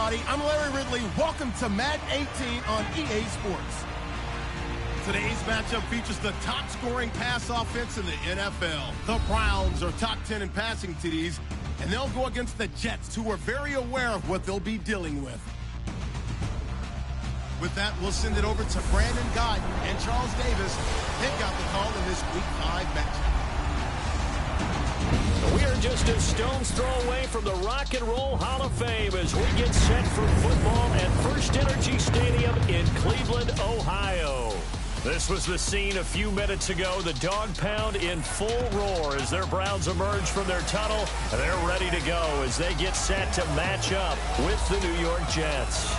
everybody. I'm Larry Ridley. Welcome to Madden 18 on EA Sports. Today's matchup features the top-scoring pass offense in the NFL. The Browns are top 10 in passing TDs, and they'll go against the Jets, who are very aware of what they'll be dealing with. With that, we'll send it over to Brandon Gott and Charles Davis. They've got the call in this Week 5 matchup. We are just a stone's throw away from the Rock and Roll Hall of Fame as we get set for football at First Energy Stadium in Cleveland, Ohio. This was the scene a few minutes ago. The dog pound in full roar as their Browns emerge from their tunnel. They're ready to go as they get set to match up with the New York Jets.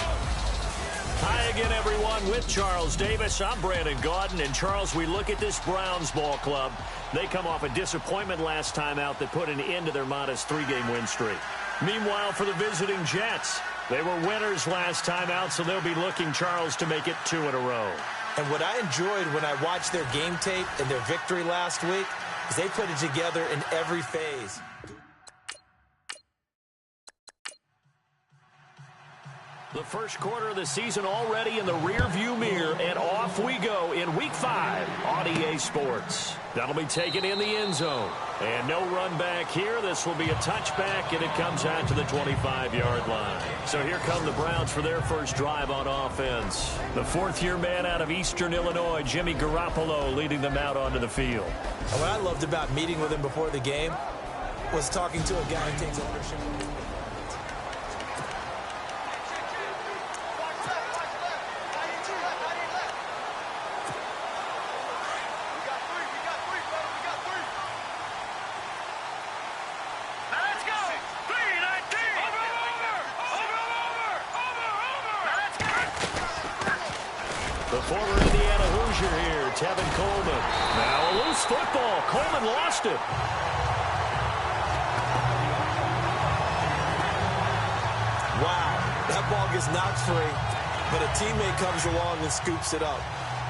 Hi again, everyone, with Charles Davis. I'm Brandon Gaudin. And, Charles, we look at this Browns ball club. They come off a disappointment last time out that put an end to their modest 3-game win streak. Meanwhile, for the visiting Jets, they were winners last time out, so they'll be looking, Charles, to make it 2 in a row. And what I enjoyed when I watched their game tape and their victory last week is they put it together in every phase. The first quarter of the season already in the rearview mirror, and off we go in Week 5 on EA Sports. That'll be taken in the end zone. And no run back here. This will be a touchback, and it comes out to the 25-yard line. So here come the Browns for their first drive on offense. The fourth-year man out of Eastern Illinois, Jimmy Garoppolo, leading them out onto the field. And what I loved about meeting with him before the game was talking to a guy who takes ownership. The former Indiana Hoosier here, Tevin Coleman. Now a loose football. Coleman lost it. Wow, that ball gets knocked free, but a teammate comes along and scoops it up.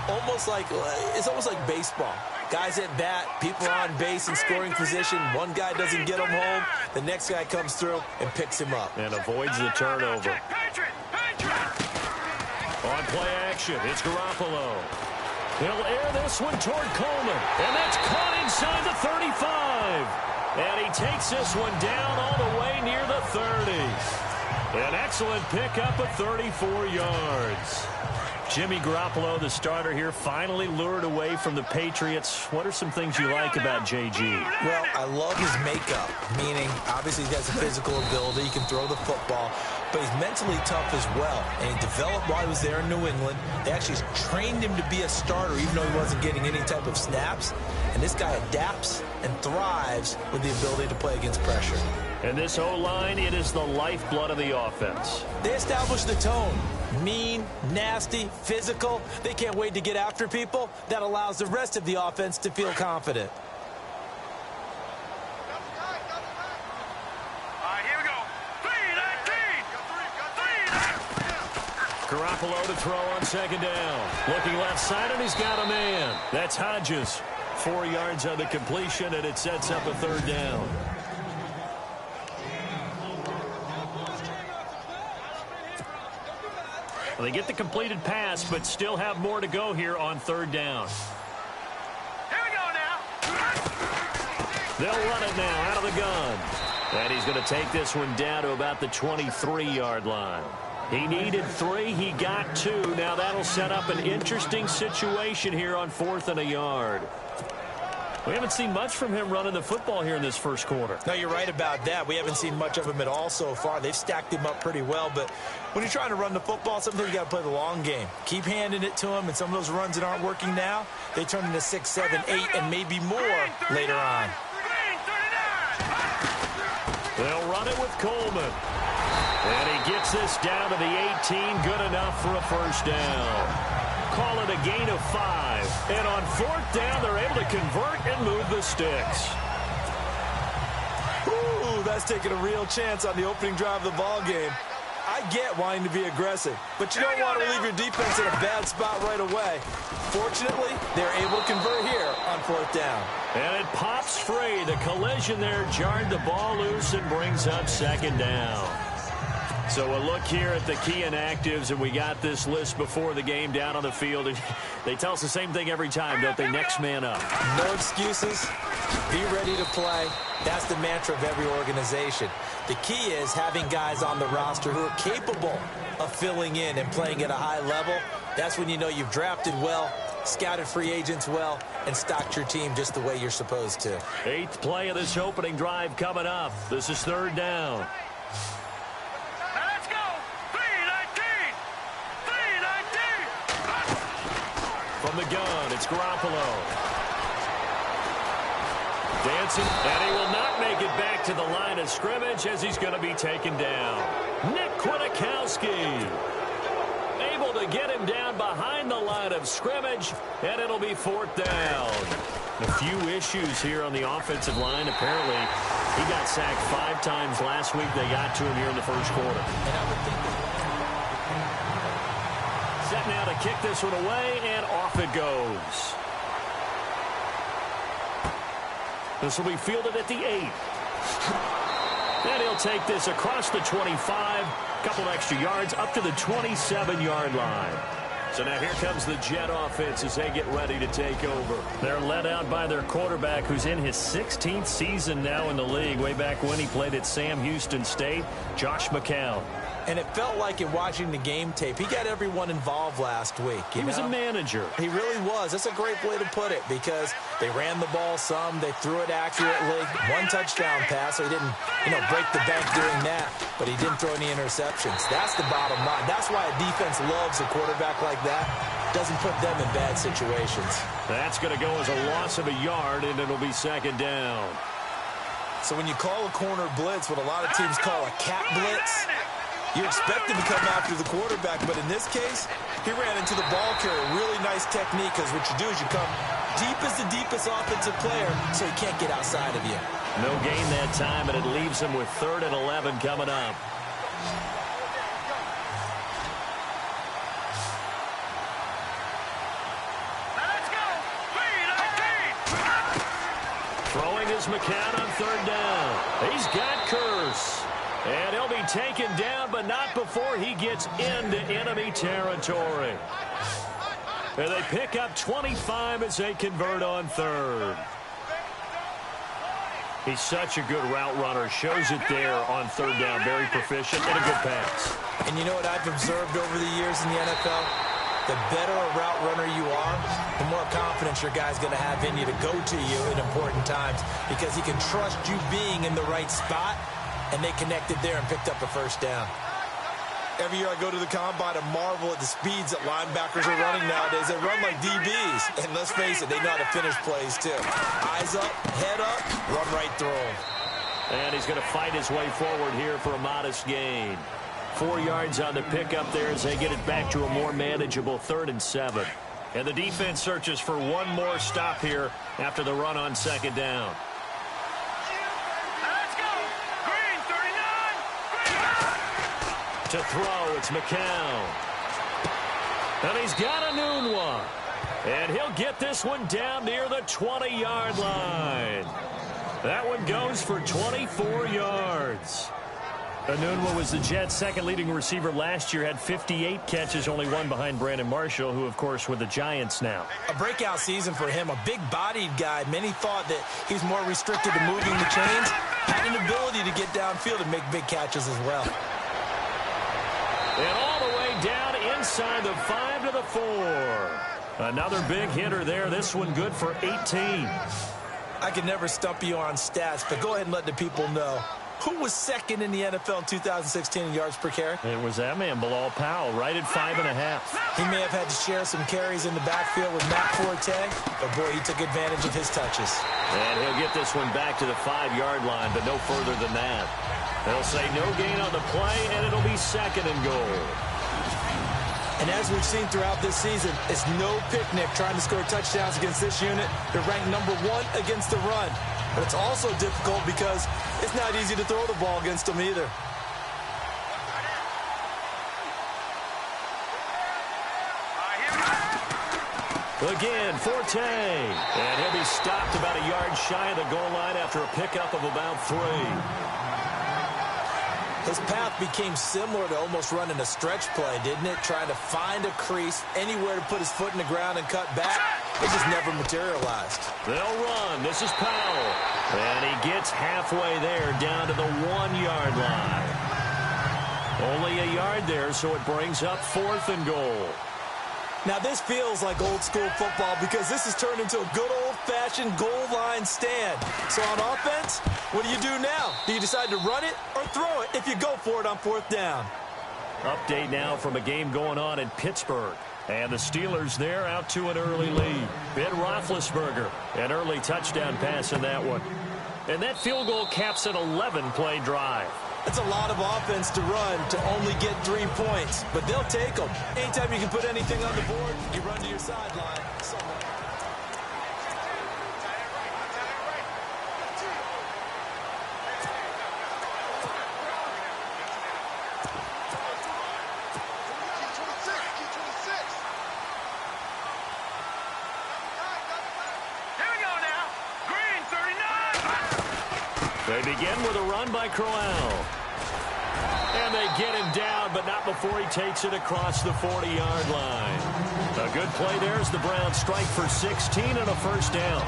It's almost like baseball. Guys at bat, people are on base in scoring position. One guy doesn't get him home. The next guy comes through and picks him up. And avoids the turnover. On play action, it's Garoppolo. He'll air this one toward Coleman. And that's caught inside the 35. And he takes this one down all the way near the 30s. An excellent pickup of 34 yards. Jimmy Garoppolo, the starter here, finally lured away from the Patriots. What are some things you like about JG? Well, I love his makeup, meaning obviously he has a physical ability. He can throw the football, but he's mentally tough as well. And he developed while he was there in New England. They actually trained him to be a starter even though he wasn't getting any type of snaps. And this guy adapts and thrives with the ability to play against pressure. And this O-line, it is the lifeblood of the offense. They established the tone. Mean, nasty, physical. They can't wait to get after people. That allows the rest of the offense to feel confident. All right, here we go. 3-19. Garoppolo to throw on second down. Looking left side, and he's got a man. That's Hodges. 4 yards on the completion, and it sets up a third down. Well, they get the completed pass, but still have more to go here on third down. Here we go now. They'll run it now out of the gun. And he's going to take this one down to about the 23-yard line. He needed 3. He got 2. Now that'll set up an interesting situation here on 4th and a yard. We haven't seen much from him running the football here in this first quarter. No, you're right about that. We haven't seen much of him at all so far. They've stacked him up pretty well, but when you're trying to run the football, sometimes you got to play the long game. Keep handing it to him, and some of those runs that aren't working now, they turn into 6, 7, 8, and maybe more later on. They'll run it with Coleman. And he gets this down to the 18, good enough for a first down. Call it a gain of 5. And on 4th down, they're able to convert and move the sticks. Ooh, that's taking a real chance on the opening drive of the ball game. I get wanting to be aggressive, but you don't want to leave your defense in a bad spot right away. Fortunately, they're able to convert here on 4th down. And it pops free. The collision there jarred the ball loose and brings up second down. So a look here at the key inactives, and we got this list before the game down on the field. And they tell us the same thing every time, don't they? Next man up. No excuses. Be ready to play. That's the mantra of every organization. The key is having guys on the roster who are capable of filling in and playing at a high level. That's when you know you've drafted well, scouted free agents well, and stocked your team just the way you're supposed to. 8th play of this opening drive coming up. This is 3rd down. From the gun, it's Garoppolo. Dancing, and he will not make it back to the line of scrimmage as he's going to be taken down. Nick Kwiatkowski able to get him down behind the line of scrimmage, and it'll be 4th down. A few issues here on the offensive line. Apparently, he got sacked 5 times last week. They got to him here in the first quarter. Set now to kick this one away, and off it goes. This will be fielded at the 8. And he'll take this across the 25, couple extra yards, up to the 27-yard line. So now here comes the Jet offense as they get ready to take over. They're led out by their quarterback, who's in his 16th season now in the league, way back when he played at Sam Houston State, Josh McCown. And it felt like in watching the game tape, he got everyone involved last week. He was a manager. He really was. That's a great way to put it because they ran the ball some. They threw it accurately. 1 touchdown pass, so he didn't, break the bank doing that. But he didn't throw any interceptions. That's the bottom line. That's why a defense loves a quarterback like that. Doesn't put them in bad situations. That's going to go as a loss of a yard, and it'll be 2nd down. So when you call a corner blitz, what a lot of teams call a cat blitz, you expect him to come after the quarterback, but in this case, he ran into the ball carrier. Really nice technique, because what you do is you come deep as the deepest offensive player, so he can't get outside of you. No gain that time, and it leaves him with 3rd and 11 coming up. Let's go. Throwing is McCown on 3rd down. He's got Curse. And he'll be taken down, but not before he gets into enemy territory. And they pick up 25 as they convert on 3rd. He's such a good route runner. Shows it there on 3rd down. Very proficient and a good pass. And you know what I've observed over the years in the NFL? The better a route runner you are, the more confidence your guy's going to have in you to go to you in important times because he can trust you being in the right spot. And they connected there and picked up a 1st down. Every year I go to the combine and marvel at the speeds that linebackers are running nowadays. They run like DBs. And let's face it, they know how to finish plays too. Eyes up, head up, run right through them. And he's going to fight his way forward here for a modest gain. 4 yards on the pickup there as they get it back to a more manageable 3rd and 7. And the defense searches for one more stop here after the run on 2nd down. To throw, it's McCown. And he's got a noon one. And he'll get this one down near the 20-yard line. That one goes for 24 yards. Anunwa was the Jets' 2nd leading receiver last year, had 58 catches, only 1 behind Brandon Marshall, who, of course, with the Giants now. A breakout season for him, a big-bodied guy. Many thought that he's more restricted to moving the chains. Had an ability to get downfield and make big catches as well. And all the way down inside the 5 to the 4. Another big hitter there. This one good for 18. I can never stump you on stats, but go ahead and let the people know. Who was 2nd in the NFL in 2016 in yards per carry? It was that man, Bilal Powell, right at 5.5. He may have had to share some carries in the backfield with Matt Forte, but boy, he took advantage of his touches. And he'll get this one back to the 5-yard line, but no further than that. They'll say no gain on the play, and it'll be 2nd and goal. And as we've seen throughout this season, it's no picnic trying to score touchdowns against this unit. They're ranked number 1 against the run. But it's also difficult because it's not easy to throw the ball against them either. Again, Forte. And he'll be stopped about a yard shy of the goal line after a pickup of about 3. His path became similar to almost running a stretch play, didn't it? Trying to find a crease, anywhere to put his foot in the ground and cut back. It just never materialized. They'll run. This is Powell. And he gets halfway there, down to the 1-yard line. Only a yard there, so it brings up 4th and goal. Now, this feels like old-school football because this has turned into a good old-fashioned goal line stand. So on offense, what do you do now? Do you decide to run it or throw it if you go for it on 4th down? Update now from a game going on in Pittsburgh. And the Steelers there out to an early lead. Ben Roethlisberger, an early touchdown pass in that one. And that field goal caps an 11-play drive. That's a lot of offense to run to only get 3 points, but they'll take them. Anytime you can put anything on the board, you run to your sideline. They begin with a run by Crowell. And they get him down, but not before he takes it across the 40-yard line. A good play there as the Browns strike for 16 and a first down.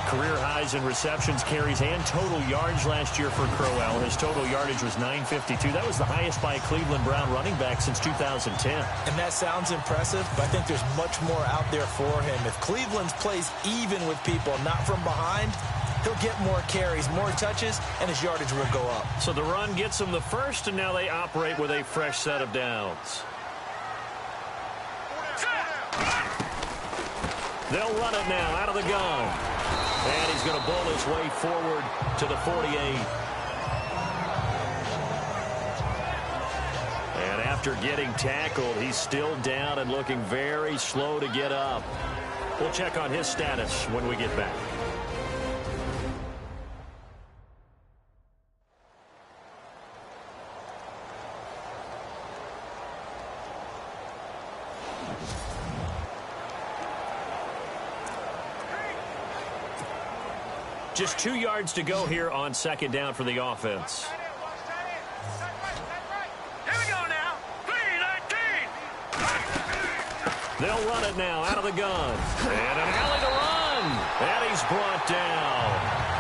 Career highs in receptions, carries, and total yards last year for Crowell. His total yardage was 952. That was the highest by a Cleveland Brown running back since 2010. And that sounds impressive, but I think there's much more out there for him. If Cleveland plays even with people, not from behind, he'll get more carries, more touches, and his yardage will go up. So the run gets him the first, and now they operate with a fresh set of downs. They'll run it now out of the gun. And he's going to bowl his way forward to the 48. And after getting tackled, he's still down and looking very slow to get up. We'll check on his status when we get back. Just 2 yards to go here on second down for the offense. Here we go now. 3-19. They'll run it now out of the gun. And an alley to run. And he's brought down.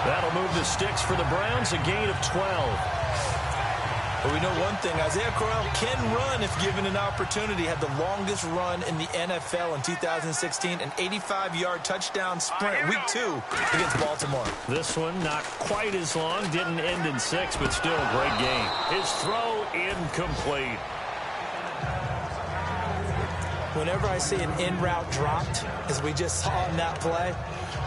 That'll move the sticks for the Browns, a gain of 12. But we know one thing, Isaiah Crowell can run if given an opportunity. Had the longest run in the NFL in 2016, an 85-yard touchdown sprint, week 2 against Baltimore. This one not quite as long, didn't end in 6, but still a great game. His throw incomplete. Whenever I see an in-route dropped, as we just saw in that play,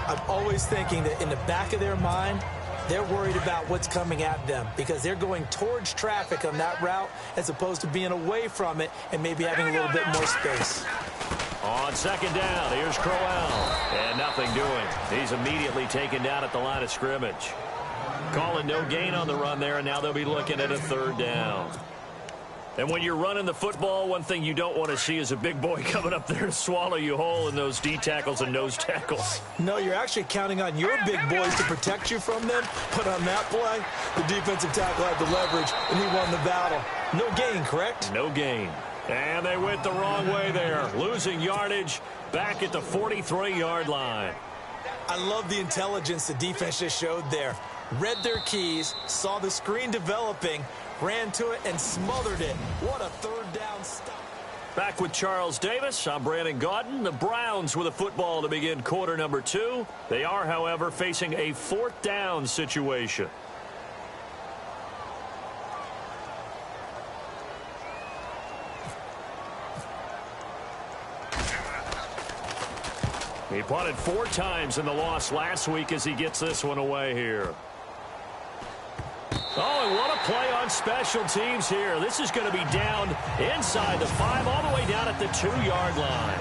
I'm always thinking that in the back of their mind, they're worried about what's coming at them because they're going towards traffic on that route as opposed to being away from it and maybe having a little bit more space. On second down, here's Crowell. And nothing doing. He's immediately taken down at the line of scrimmage. Calling no gain on the run there, and now they'll be looking at a 3rd down. And when you're running the football, one thing you don't want to see is a big boy coming up there to swallow you whole in those D tackles and nose tackles. No, you're actually counting on your big boys to protect you from them. But on that play, the defensive tackle had the leverage, and he won the battle. No gain, correct? No gain. And they went the wrong way there, losing yardage back at the 43-yard line. I love the intelligence the defense just showed there. Read their keys, saw the screen developing, ran to it, and smothered it. What a 3rd down stop. Back with Charles Davis, I'm Brandon Gaudin. The Browns with a football to begin quarter number 2. They are, however, facing a 4th down situation. He punted 4 times in the loss last week as he gets this one away here. Oh, and what a play on special teams here. This is going to be down inside the 5, all the way down at the 2-yard line.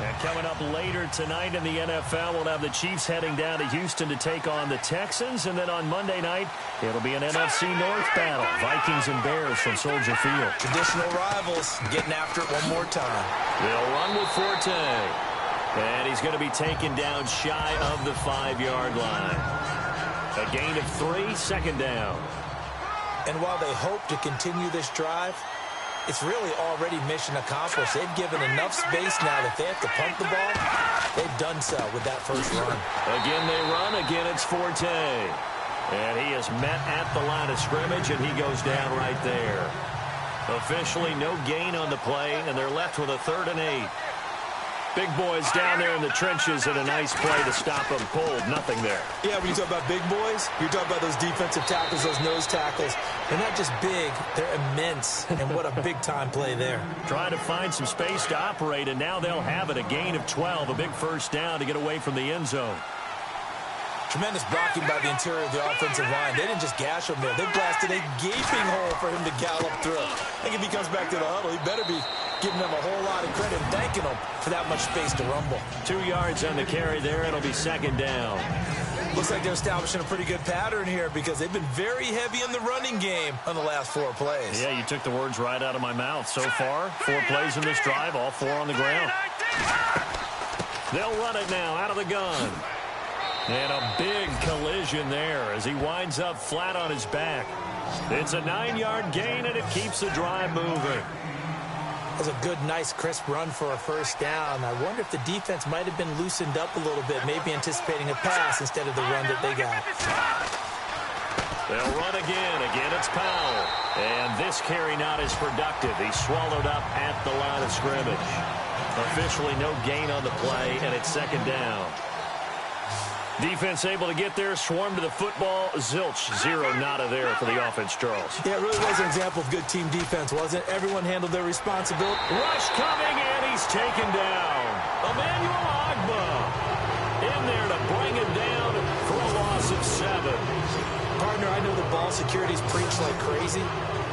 And coming up later tonight in the NFL, we'll have the Chiefs heading down to Houston to take on the Texans. And then on Monday night, it'll be an NFC North battle. Vikings and Bears from Soldier Field. Traditional rivals getting after it one more time. They'll run with Forte. And he's going to be taken down shy of the 5-yard line. A gain of 3, second down. And while they hope to continue this drive, it's really already mission accomplished. They've given enough space now that they have to pump the ball. They've done so with that first run. Again they run. Again it's Forte. And he is met at the line of scrimmage, and he goes down right there. Officially no gain on the play, and they're left with a 3rd and 8. Big boys down there in the trenches, and a nice play to stop them cold. Nothing there. Yeah, when you talk about big boys, you're talking about those defensive tackles, those nose tackles. They're not just big, they're immense. And what a big-time play there. Trying to find some space to operate, and now they'll have it. A gain of 12, a big first down to get away from the end zone. Tremendous blocking by the interior of the offensive line. They didn't just gash him there. They blasted a gaping hole for him to gallop through. I think if he comes back to the huddle, he better be giving them a whole lot of credit and thanking them for that much space to rumble. 2 yards on the carry there. It'll be second down. Looks like they're establishing a pretty good pattern here because they've been very heavy in the running game on the last 4 plays. Yeah, you took the words right out of my mouth. So far, 4 plays in this drive, all 4 on the ground. They'll run it now out of the gun. And a big collision there as he winds up flat on his back. It's a 9-yard gain, and it keeps the drive moving. That was a good, nice, crisp run for a first down. I wonder if the defense might have been loosened up a little bit, maybe anticipating a pass instead of the run that they got. They'll run again. Again, it's Powell. And this carry not as productive. He's swallowed up at the line of scrimmage. Officially no gain on the play, and it's second down. Defense able to get there, swarm to the football. Zilch, 0 nada there for the offense, Charles. Yeah, it really was an example of good team defense, wasn't it? Everyone handled their responsibility. Rush coming, and he's taken down. Emmanuel Agba in there to bring him down for a loss of 7. Partner, I know the ball security's preached like crazy,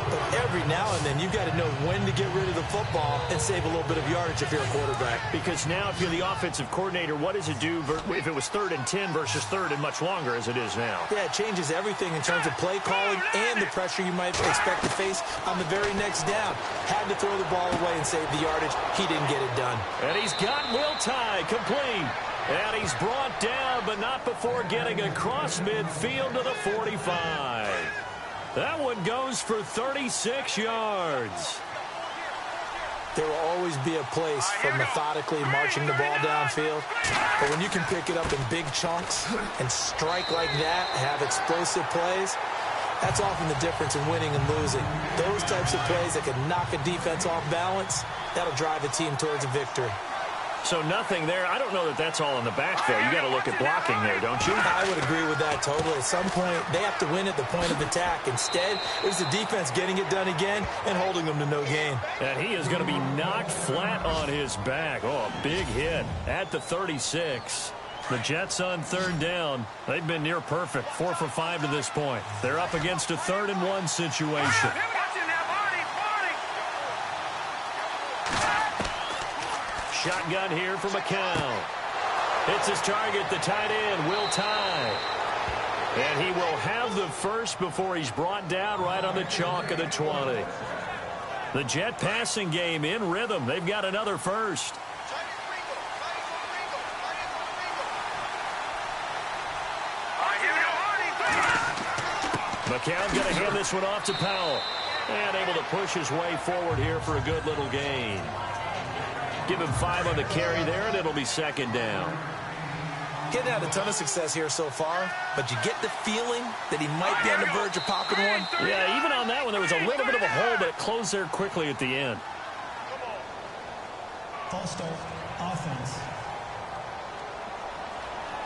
but every now and then you've got to know when to get rid of the football and save a little bit of yardage if you're a quarterback. Because now if you're the offensive coordinator, what does it do if it was 3rd and 10 versus 3rd and much longer as it is now? Yeah, it changes everything in terms of play calling and the pressure you might expect to face on the very next down. Had to throw the ball away and save the yardage. He didn't get it done. And he's got Will Tye complete. And he's brought down, but not before getting across midfield to the 45. That one goes for 36 yards. There will always be a place for methodically marching the ball downfield. But when you can pick it up in big chunks and strike like that, have explosive plays, that's often the difference in winning and losing. Those types of plays that can knock a defense off balance, that'll drive a team towards a victory. So nothing there. I don't know that that's all in the back, though. You got to look at blocking there, don't you? I would agree with that totally. At some point, they have to win at the point of attack. Instead, it was the defense getting it done again and holding them to no gain. And he is going to be knocked flat on his back. Oh, a big hit at the 36. The Jets on 3rd down. They've been near perfect. 4 for 5 to this point. They're up against a 3rd and 1 situation. Shotgun here for McCown. Hits his target, the tight end, Will Tye. And he will have the first before he's brought down right on the chalk of the 20. The Jet passing game in rhythm. They've got another first. McCown going to hand this one off to Powell. And able to push his way forward here for a good little gain. Give him 5 on the carry there, and it'll be second down. Getting had a ton of success here so far, but you get the feeling that he might be on the verge of popping one. Yeah, even on that one, there was a little bit of a hole, but it closed there quickly at the end. False start, offense.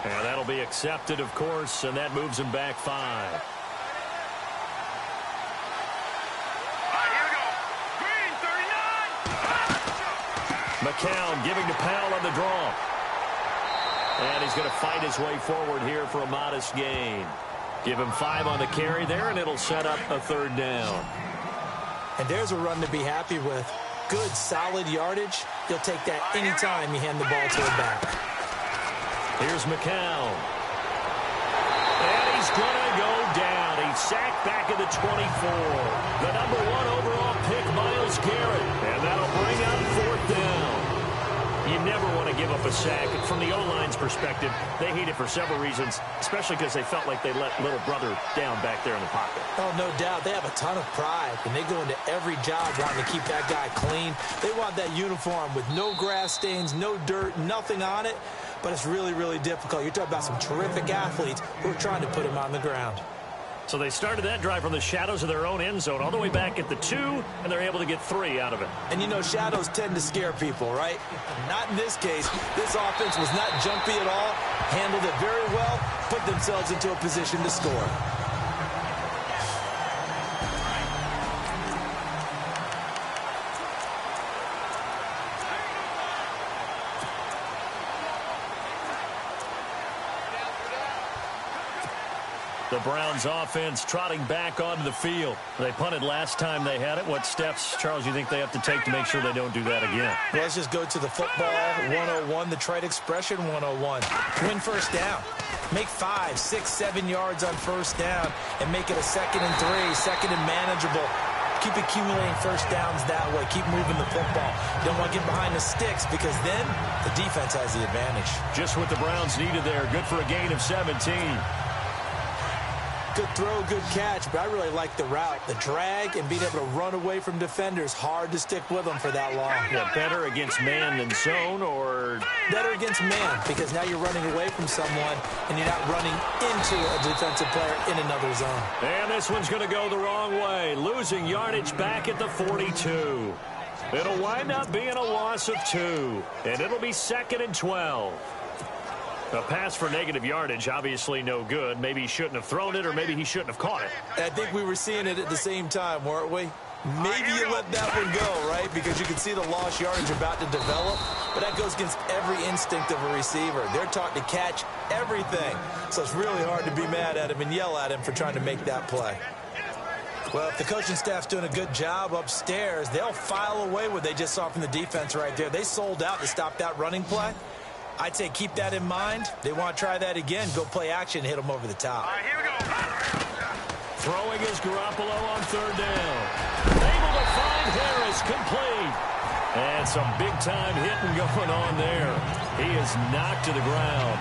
And that'll be accepted, of course, and that moves him back 5. McCown giving to Powell on the draw. And he's going to fight his way forward here for a modest gain. Give him 5 on the carry there, and it'll set up a 3rd down. And there's a run to be happy with. Good, solid yardage. You'll take that any time you hand the ball to a back. Here's McCown. And he's going to go down. He's sacked back at the 24. The number 1 overall pick, Myles Garrett. And that'll bring up 4th down. You never want to give up a sack. From the O-line's perspective, they hate it for several reasons, especially because they felt like they let little brother down back there in the pocket. Oh, no doubt. They have a ton of pride, and they go into every job wanting to keep that guy clean. They want that uniform with no grass stains, no dirt, nothing on it, but it's really, really difficult. You're talking about some terrific athletes who are trying to put him on the ground. So they started that drive from the shadows of their own end zone all the way back at the 2, and they're able to get 3 out of it. And, you know, shadows tend to scare people, right? Not in this case. This offense was not jumpy at all, handled it very well, put themselves into a position to score. The Browns offense trotting back onto the field. They punted last time they had it. What steps, Charles, you think they have to take to make sure they don't do that again? Well, let's just go to the football 101, the trade expression 101. Win first down. Make 5, 6, 7 yards on first down and make it a 2nd and 3, second and manageable. Keep accumulating first downs that way. Keep moving the football. You don't want to get behind the sticks because then the defense has the advantage. Just what the Browns needed there. Good for a gain of 17. Good throw, good catch, but I really like the route. The drag and being able to run away from defenders. Hard to stick with them for that long. Yeah, better against man than zone, or better against man, because now you're running away from someone and you're not running into a defensive player in another zone. And this one's going to go the wrong way. Losing yardage back at the 42. It'll wind up being a loss of 2, and it'll be 2nd and 12. A pass for negative yardage, obviously no good. Maybe he shouldn't have thrown it, or maybe he shouldn't have caught it. I think we were seeing it at the same time, weren't we? Maybe you let that one go, right? Because you can see the lost yardage about to develop. But that goes against every instinct of a receiver. They're taught to catch everything. So it's really hard to be mad at him and yell at him for trying to make that play. Well, if the coaching staff's doing a good job upstairs, they'll file away what they just saw from the defense right there. They sold out to stop that running play. I'd say keep that in mind. They want to try that again. Go play action, hit them over the top. All right, here we go. Throwing is Garoppolo on 3rd down. Able to find Harris, complete. And some big-time hitting going on there. He is knocked to the ground.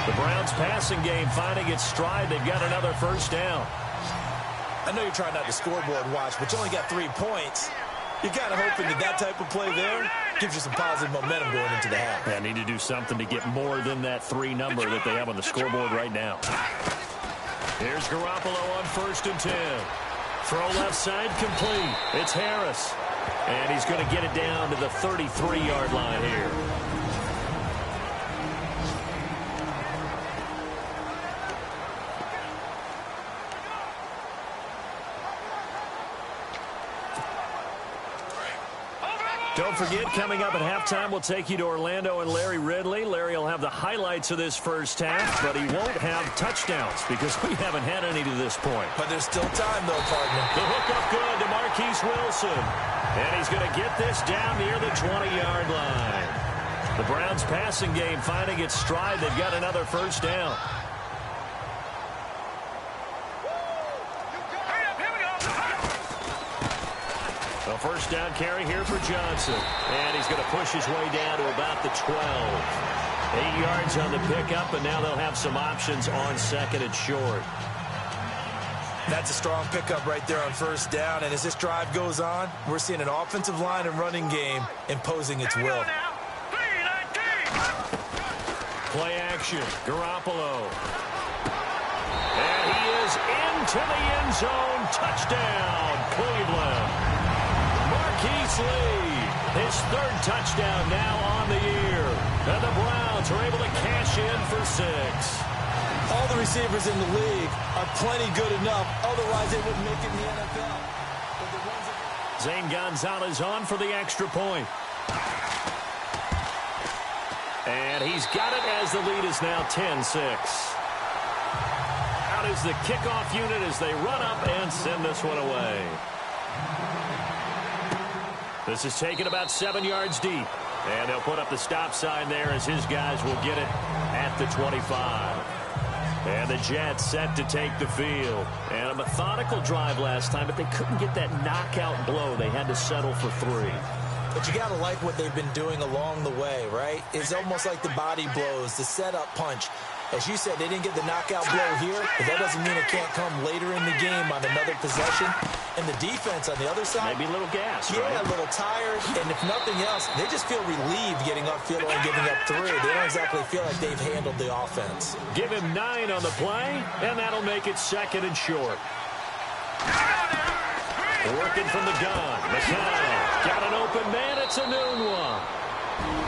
The Browns passing game finding its stride. They've got another first down. I know you're trying not to scoreboard watch, but you only got 3 points. You're kind of hoping that type of play there gives you some positive momentum going into the half. Yeah, need to do something to get more than that 3 number that they have on the scoreboard right now. Here's Garoppolo on 1st and 10. Throw left side complete. It's Harris. And he's going to get it down to the 33-yard line here. Don't forget, coming up at halftime, we'll take you to Orlando and Larry Ridley. Larry will have the highlights of this first half, but he won't have touchdowns because we haven't had any to this point. But there's still time, though, partner. The hook up good to Marquise Wilson. And he's going to get this down near the 20-yard line. The Browns passing game finding its stride. They've got another first down. A first down carry here for Johnson. And he's going to push his way down to about the 12. 8 yards on the pickup, and now they'll have some options on 2nd and short. That's a strong pickup right there on first down. And as this drive goes on, we're seeing an offensive line and running game imposing its will. Play action. Garoppolo. And he is into the end zone. Touchdown, Cleveland. Marquise Lee, his 3rd touchdown now on the year. And the Browns are able to cash in for 6. All the receivers in the league are plenty good enough. Otherwise, they wouldn't make it in the NFL. But the ones that... Zane Gonzalez on for the extra point. And he's got it as the lead is now 10-6. Out is the kickoff unit as they run up and send this one away. This is taken about 7 yards deep. And they'll put up the stop sign there as his guys will get it at the 25. And the Jets set to take the field. And a methodical drive last time, but they couldn't get that knockout blow. They had to settle for 3. But you got to like what they've been doing along the way, right? It's almost like the body blows, the setup punch. As you said, they didn't get the knockout blow here, but that doesn't mean it can't come later in the game on another possession. And the defense on the other side, maybe a little gas, yeah, right? A little tired. And if nothing else, they just feel relieved getting upfield and giving up 3. They don't exactly feel like they've handled the offense. Give him 9 on the play, and that'll make it 2nd and short. Working from the gun. McCown got an open man. It's a noon one.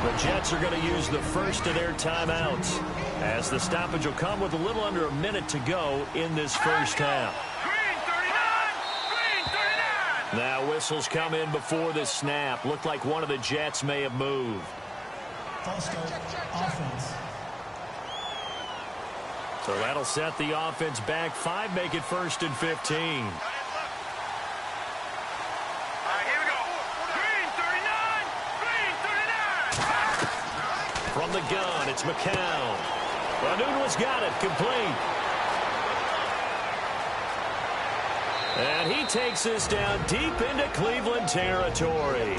The Jets are going to use the first of their timeouts, as the stoppage will come with a little under a minute to go in this first half. Now whistles come in before the snap. Looked like one of the Jets may have moved. False start, offense. So that'll set the offense back 5, make it 1st and 15. From the gun, it's McCown. Anunwa's got it, complete. And he takes this down deep into Cleveland territory.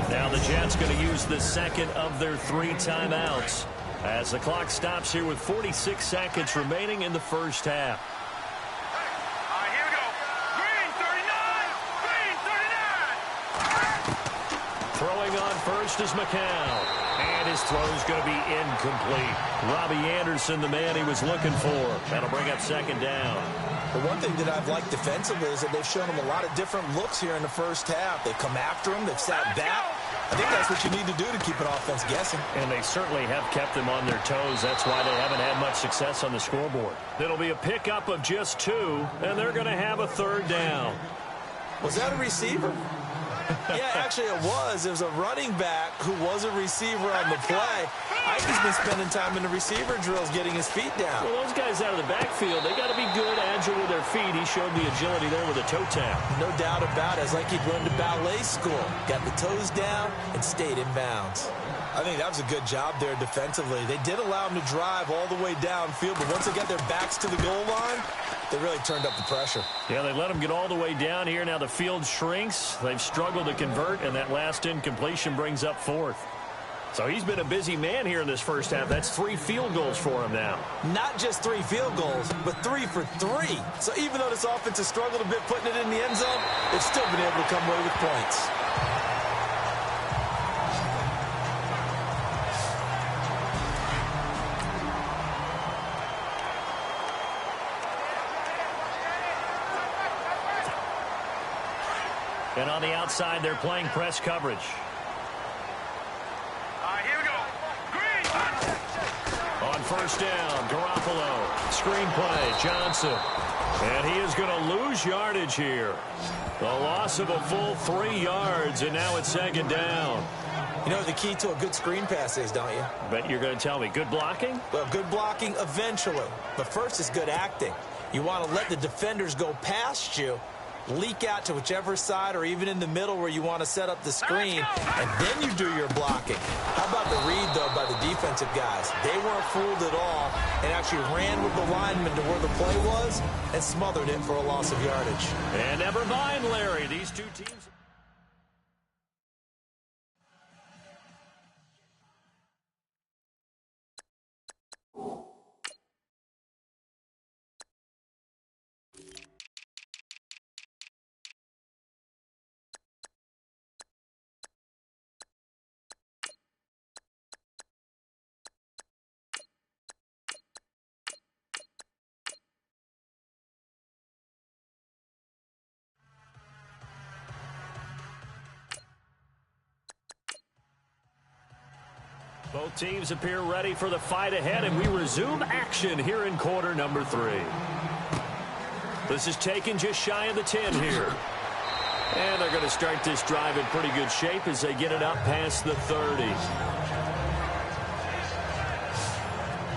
Now the Jets going to use the 2nd of their 3 timeouts, as the clock stops here with 46 seconds remaining in the first half. Here we go. Green 39. Throwing on first is McCown. And his throw's going to be incomplete. Robbie Anderson, the man he was looking for. That'll bring up 2nd down. The one thing that I've liked defensively is that they've shown him a lot of different looks here in the first half. They've come after him. They've sat back. I think that's what you need to do to keep an offense guessing. And they certainly have kept them on their toes. That's why they haven't had much success on the scoreboard. It'll be a pickup of just 2, and they're going to have a 3rd down. Was that a receiver? Yeah, actually it was. It was a running back who was a receiver on the play. Ike's been spending time in the receiver drills getting his feet down. Well, those guys out of the backfield, they got to be good, agile with their feet. He showed the agility there with a toe tap. No doubt about it. It's like he'd run to ballet school. Got the toes down and stayed in bounds. I think that was a good job there defensively. They did allow him to drive all the way downfield, but once they got their backs to the goal line, they really turned up the pressure. Yeah, they let him get all the way down here. Now the field shrinks. They've struggled to convert, and that last incompletion brings up 4th. So he's been a busy man here in this first half. That's 3 field goals for him now. Not just 3 field goals, but 3 for 3. So even though this offense has struggled a bit putting it in the end zone, they've still been able to come away with points. And on the outside, they're playing press coverage. Here we go. Green. On 1st down, Garoppolo. Screen play, Johnson. And he is going to lose yardage here. The loss of a full 3 yards, and now it's 2nd down. You know the key to a good screen pass is, don't you? Bet you're going to tell me. Good blocking? Well, good blocking eventually. But first is good acting. You want to let the defenders go past you, leak out to whichever side or even in the middle where you want to set up the screen, and then you do your blocking. How about the read, though, by the defensive guys? They weren't fooled at all and actually ran with the lineman to where the play was and smothered it for a loss of yardage. And never mind, Larry. These two teams... Both teams appear ready for the fight ahead, and we resume action here in quarter number 3. This is taken just shy of the 10 here. And they're going to start this drive in pretty good shape as they get it up past the 30.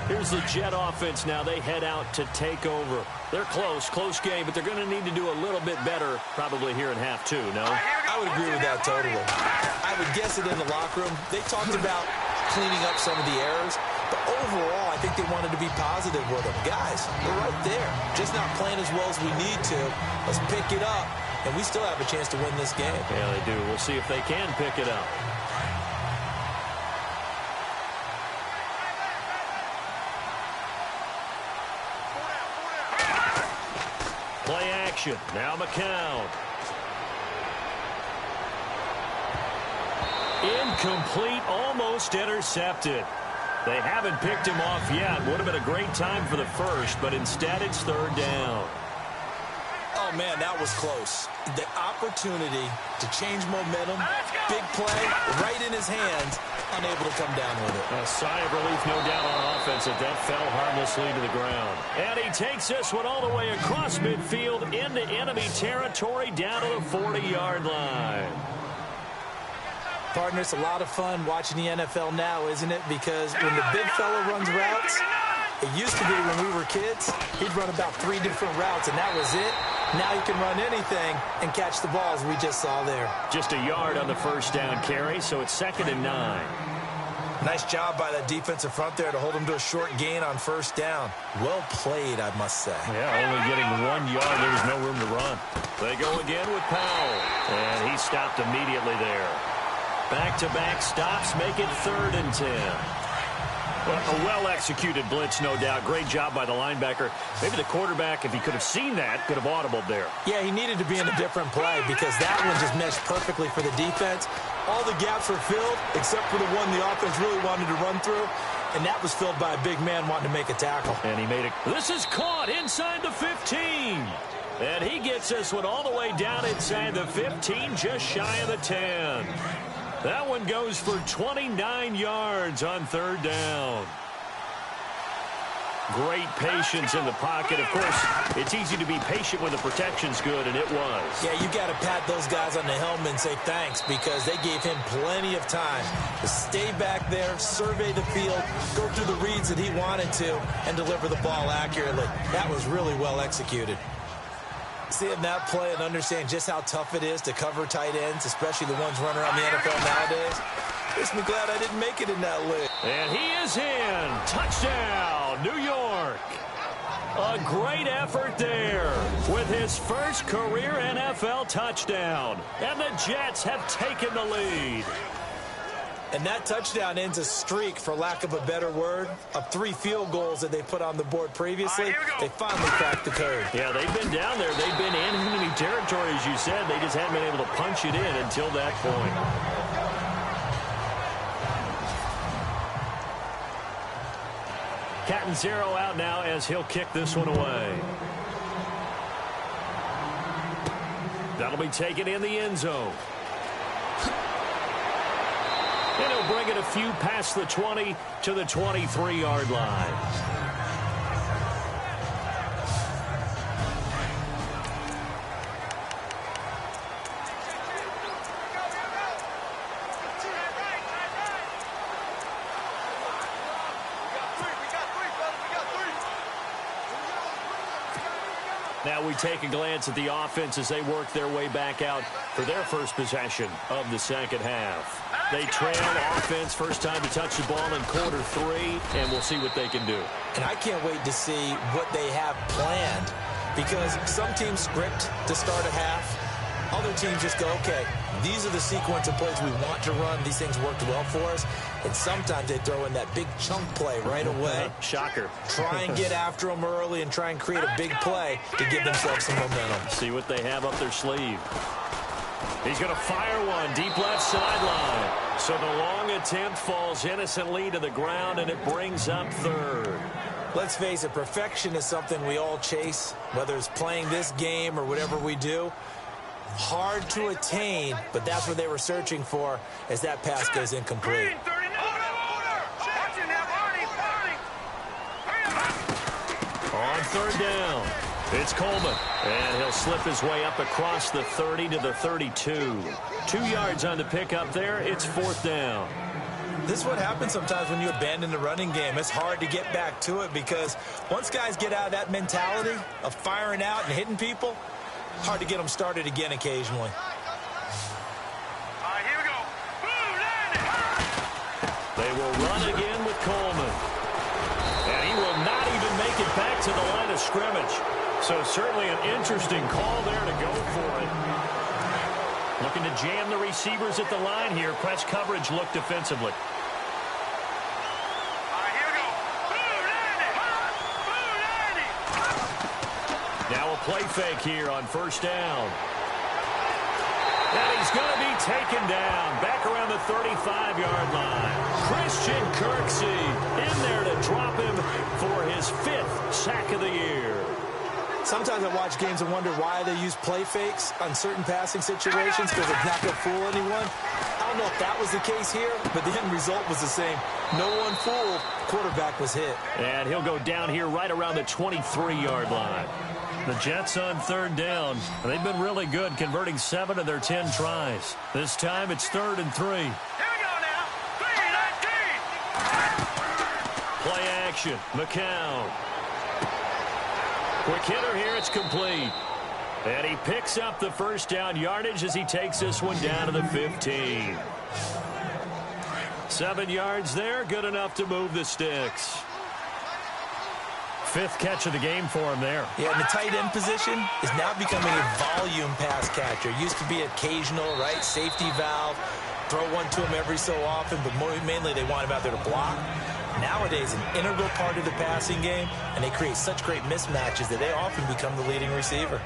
Here's the Jet offense now. They head out to take over. They're close game, but they're going to need to do a little bit better probably here in half 2, no? I would agree with that totally. I would guess it in the locker room. They talked about cleaning up some of the errors, but overall, I think they wanted to be positive with them. Guys, we're right there. Just not playing as well as we need to. Let's pick it up and we still have a chance to win this game. Yeah, they do. We'll see if they can pick it up. Play action. Now McCown. Incomplete, almost intercepted. They haven't picked him off yet. Would have been a great time for the first, but instead it's third down. Oh, man, that was close. The opportunity to change momentum, big play, right in his hands, unable to come down with it. A sigh of relief, no doubt, on offense that fell harmlessly to the ground. And he takes this one all the way across midfield into enemy territory down to the 40-yard line. Partner, it's a lot of fun watching the NFL now, isn't it? Because when the big fella runs routes, it used to be when we were kids, he'd run about 3 different routes, and that was it. Now he can run anything and catch the balls we just saw there. Just a yard on the first down carry, so it's 2nd and 9. Nice job by that defensive front there to hold him to a short gain on first down. Well played, I must say. Yeah, only getting 1 yard. There was no room to run. They go again with Powell, and he stopped immediately there. Back-to-back stops make it 3rd and 10. Well, a well-executed blitz, no doubt. Great job by the linebacker. Maybe the quarterback, if he could have seen that, could have audibled there. Yeah, he needed to be in a different play because that one just meshed perfectly for the defense. All the gaps were filled except for the one the offense really wanted to run through, and that was filled by a big man wanting to make a tackle. And he made it. This is caught inside the 15. And he gets this one all the way down inside the 15, just shy of the 10. That one goes for 29 yards on 3rd down. Great patience in the pocket. Of course, it's easy to be patient when the protection's good, and it was. Yeah, you got to pat those guys on the helmet and say thanks because they gave him plenty of time to stay back there, survey the field, go through the reads that he wanted to, and deliver the ball accurately. That was really well executed. Seeing that play and understand just how tough it is to cover tight ends, especially the ones running around the NFL nowadays, makes me glad I didn't make it in that league. And he is in. Touchdown, New York. A great effort there with his first career NFL touchdown. And the Jets have taken the lead. And that touchdown ends a streak, for lack of a better word, of 3 field goals that they put on the board previously. They finally cracked the code. Yeah, they've been down there. They've been in enemy territory, as you said. They just haven't been able to punch it in until that point. Catanzaro out now as he'll kick this one away. That'll be taken in the end zone. And he'll bring it a few past the 20 to the 23-yard line. Now we take a glance at the offense as they work their way back out for their first possession of the second half. They trail offense, first time to touch the ball in quarter 3, and we'll see what they can do. And I can't wait to see what they have planned because some teams script to start a half. Other teams just go, okay, these are the sequence of plays we want to run. These things worked well for us. And sometimes they throw in that big chunk play right away. Shocker. Try and get after them early and try and create a big play to give themselves some momentum. See what they have up their sleeve. He's going to fire one deep left sideline. So the long attempt falls innocently to the ground, and it brings up 3rd. Let's face it, perfection is something we all chase, whether it's playing this game or whatever we do. Hard to attain, but that's what they were searching for as that pass goes incomplete. On 3rd down, it's Coleman, and he'll slip his way up across the 30 to the 32. 2 yards on the pickup there. It's 4th down. This is what happens sometimes when you abandon the running game. It's hard to get back to it because once guys get out of that mentality of firing out and hitting people, hard to get them started again occasionally. Here we go. Boom, landed. They will run again with Coleman. And he will not even make it back to the line of scrimmage. So certainly an interesting call there to go for it. Looking to jam the receivers at the line here. Press coverage look defensively. Now a play fake here on first down. And he's going to be taken down back around the 35-yard line. Christian Kirksey in there to drop him for his 5th sack of the year. Sometimes I watch games and wonder why they use play fakes on certain passing situations because it's not going to fool anyone. I don't know if that was the case here, but the end result was the same. No one fooled. Quarterback was hit. And he'll go down here right around the 23-yard line. The Jets on 3rd down. They've been really good, converting 7 of their 10 tries. This time it's 3rd and 3. Here we go now. 3-19. Play action. McCown. Quick hitter here. It's complete. And he picks up the first down yardage as he takes this one down to the 15. 7 yards there. Good enough to move the sticks. 5th catch of the game for him there. Yeah, and the tight end position is now becoming a volume pass catcher. Used to be occasional, right? Safety valve. Throw one to him every so often, but mainly they want him out there to block. Nowadays, an integral part of the passing game, and they create such great mismatches that they often become the leading receiver.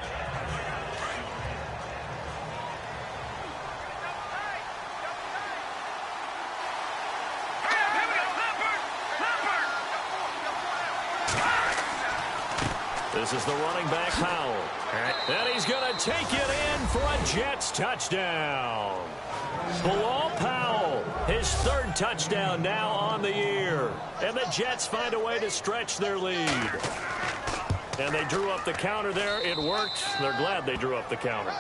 This is the running back, Powell. And he's going to take it in for a Jets touchdown. Bilal Powell, his 3rd touchdown now on the year. And the Jets find a way to stretch their lead. And they drew up the counter there. It worked. They're glad they drew up the counter.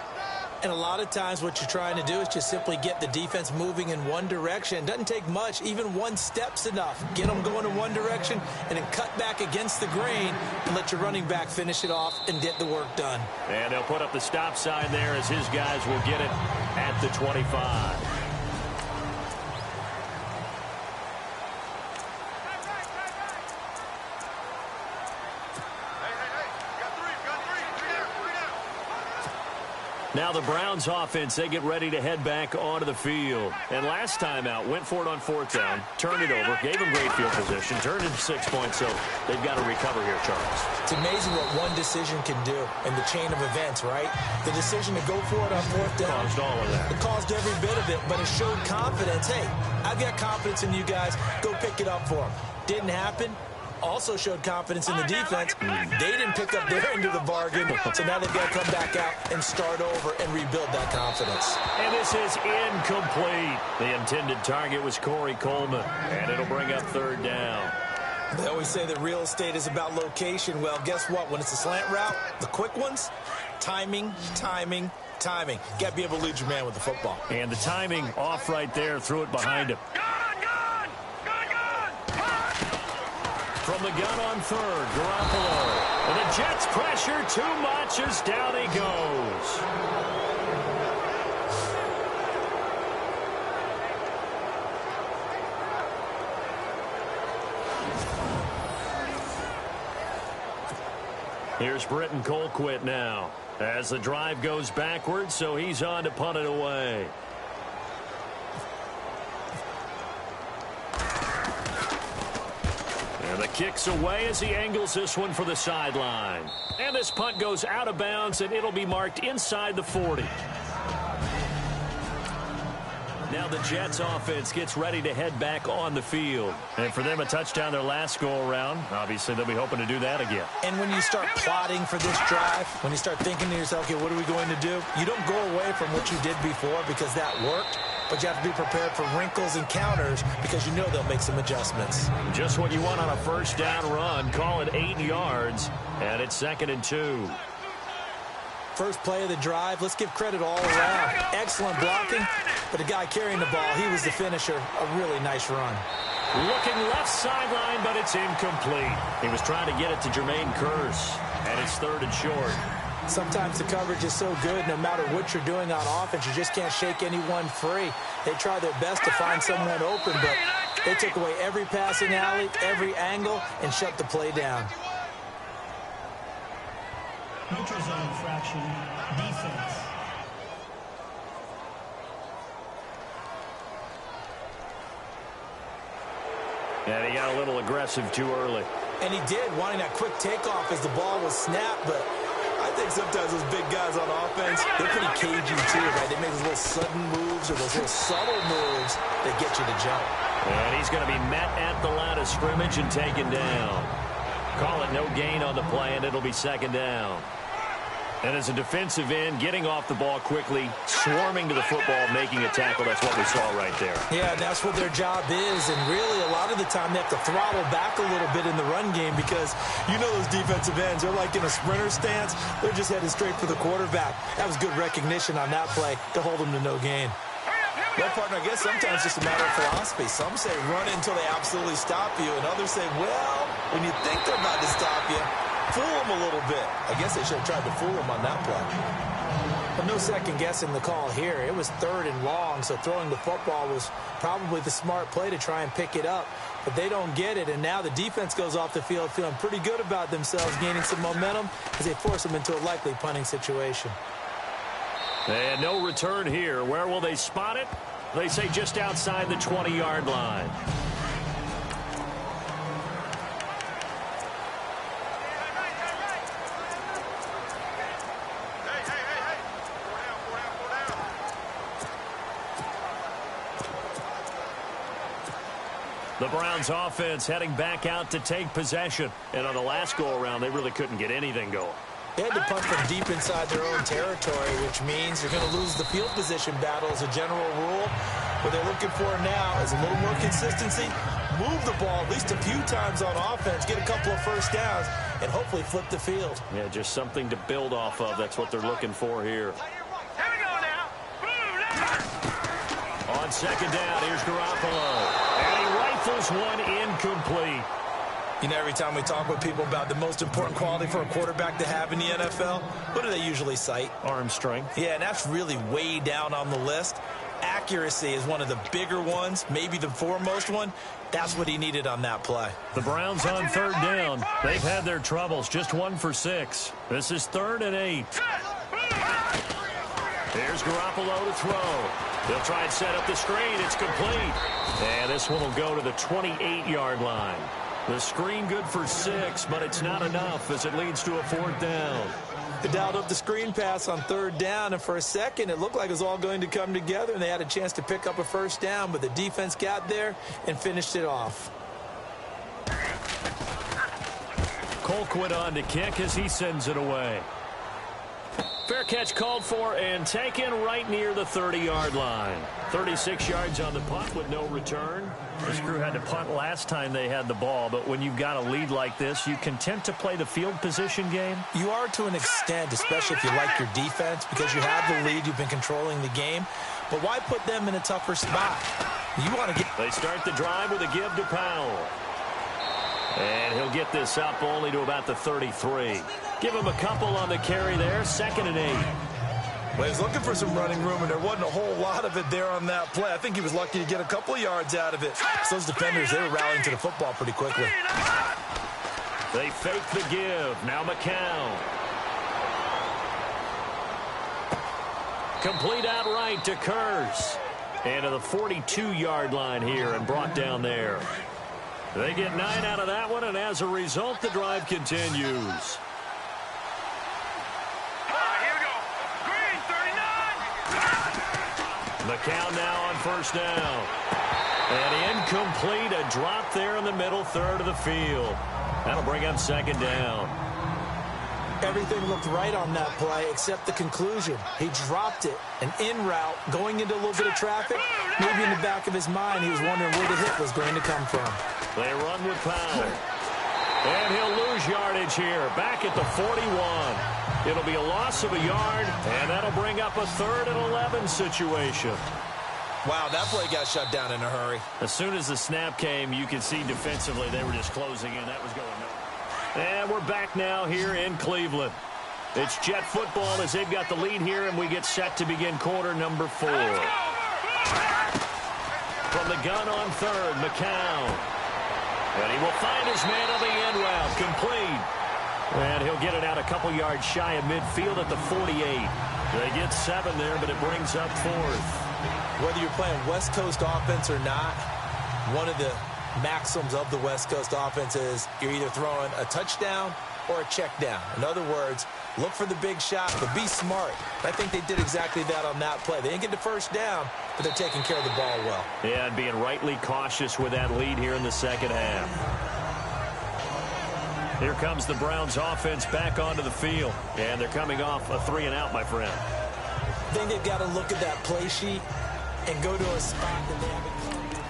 And a lot of times what you're trying to do is just simply get the defense moving in one direction. It doesn't take much. Even one step's enough. Get them going in one direction and then cut back against the grain and let your running back finish it off and get the work done. And they'll put up the stop sign there as his guys will get it at the 25. Now the Browns offense, they get ready to head back onto the field. And last time out, went for it on 4th down, turned it over, gave them great field position, turned it 6 points, so they've got to recover here, Charles. It's amazing what one decision can do in the chain of events, right? The decision to go for it on 4th down. Caused all of that. It caused every bit of it, but it showed confidence. Hey, I've got confidence in you guys. Go pick it up for them. Didn't happen. Also showed confidence in the defense. They didn't pick up their end of the bargain, so now they've got to come back out and start over and rebuild that confidence. And this is incomplete. The intended target was Corey Coleman, and it'll bring up 3rd down. They always say that real estate is about location. Well, guess what? When it's a slant route, the quick ones, timing, timing, timing. Got to be able to lead your man with the football. And the timing off right there, threw it behind him. From the gun on 3rd, Garoppolo. And the Jets pressure too much as down he goes. Here's Britton Colquitt now as the drive goes backwards, so he's on to punt it away. And the kick's away as he angles this one for the sideline. And this punt goes out of bounds, and it'll be marked inside the 40. Now the Jets offense gets ready to head back on the field. And for them, a touchdown their last go-around. Obviously, they'll be hoping to do that again. And when you start plotting for this drive, when you start thinking to yourself, okay, what are we going to do? You don't go away from what you did before because that worked. But you have to be prepared for wrinkles and counters because you know they'll make some adjustments. Just what you want on a first down run. Call it 8 yards, and it's 2nd and 2. First play of the drive, let's give credit all around. Excellent blocking, but the guy carrying the ball, he was the finisher. A really nice run. Looking left sideline, but it's incomplete. He was trying to get it to Jermaine Kearse, and it's 3rd and short. Sometimes the coverage is so good, no matter what you're doing on offense, you just can't shake anyone free. They try their best to find someone open, but they took away every passing alley, every angle, and shut the play down. Neutral zone infraction. Defense. And he got a little aggressive too early. And he did, wanting that quick takeoff as the ball was snapped, but I think sometimes those big guys on offense, they're pretty cagey too, right? They make those little sudden moves or those little subtle moves that get you to jump. And he's going to be met at the line of scrimmage and taken down. Call it no gain on the play, and it'll be second down. And as a defensive end, getting off the ball quickly, swarming to the football, making a tackle, that's what we saw right there. Yeah, that's what their job is, and really a lot of the time they have to throttle back a little bit in the run game because you know those defensive ends, they're like in a sprinter stance. They're just headed straight for the quarterback. That was good recognition on that play to hold them to no gain. Well, partner, I guess sometimes it's just a matter of philosophy. Some say run until they absolutely stop you, and others say, well, when you think they're about to stop you, fool them a little bit. I guess they should have tried to fool them on that play. Well, no second guessing the call here. It was 3rd and long, so throwing the football was probably the smart play to try and pick it up. But they don't get it, and now the defense goes off the field feeling pretty good about themselves, gaining some momentum as they force them into a likely punting situation. And no return here. Where will they spot it? They say just outside the 20-yard line. The Browns offense heading back out to take possession. And on the last go-around, they really couldn't get anything going. They had to punt from deep inside their own territory, which means you're going to lose the field position battle as a general rule. What they're looking for now is a little more consistency, move the ball at least a few times on offense, get a couple of first downs, and hopefully flip the field. Yeah, just something to build off of. That's what they're looking for here. Here we go now. On second down, here's Garoppolo. And he rifles one incomplete. You know, every time we talk with people about the most important quality for a quarterback to have in the NFL, what do they usually cite? Arm strength. Yeah, and that's really way down on the list. Accuracy is one of the bigger ones, maybe the foremost one. That's what he needed on that play. The Browns on 3rd down. They've had their troubles, just 1 for 6. This is 3rd and 8. Here's Garoppolo to throw. They'll try and set up the screen. It's complete. And this one will go to the 28-yard line. The screen good for 6, but it's not enough as it leads to a 4th down. They dialed up the screen pass on 3rd down, and for a second it looked like it was all going to come together, and they had a chance to pick up a first down, but the defense got there and finished it off. Colquitt on to kick as he sends it away. Fair catch called for and taken right near the 30-yard line. 36 yards on the punt with no return. This crew had to punt last time they had the ball, but when you've got a lead like this, you content to play the field position game? You are to an extent, especially if you like your defense, because you have the lead, you've been controlling the game. But why put them in a tougher spot? You want to get... They start the drive with a give to Powell. And he'll get this up only to about the 33. Give him a couple on the carry there, 2nd and 8. Well, he was looking for some running room, and there wasn't a whole lot of it there on that play. I think he was lucky to get a couple of yards out of it. So those defenders, they were rallying to the football pretty quickly. They fake the give. Now McCown. Complete outright to Kurz. And to the 42-yard line here and brought down there. They get 9 out of that one, and as a result, the drive continues. McCown now on 1st down. And incomplete, a drop there in the middle third of the field. That'll bring up 2nd down. Everything looked right on that play except the conclusion. He dropped it, an in route, going into a little bit of traffic. Maybe in the back of his mind, he was wondering where the hit was going to come from. They run with Powell. And he'll lose yardage here, back at the 41. It'll be a loss of a yard, and that'll bring up a 3rd and 11 situation. Wow, that play got shut down in a hurry. As soon as the snap came, you could see defensively they were just closing in. That was going nowhere. And we're back now here in Cleveland. It's Jet football as they've got the lead here, and we get set to begin quarter number 4. From the gun on 3rd, McCown. And he will find his man on the end route, complete. And he'll get it out a couple yards shy of midfield at the 48. They get 7 there, but it brings up 4th. Whether you're playing West Coast offense or not, one of the maxims of the West Coast offense is you're either throwing a touchdown or a check down. In other words, look for the big shot, but be smart. I think they did exactly that on that play. They didn't get the first down, but they're taking care of the ball well. Yeah, and being rightly cautious with that lead here in the second half. Here comes the Browns offense back onto the field, and they're coming off a 3-and-out, my friend. I think they've got to look at that play sheet and go to a spot that they haven't seen before.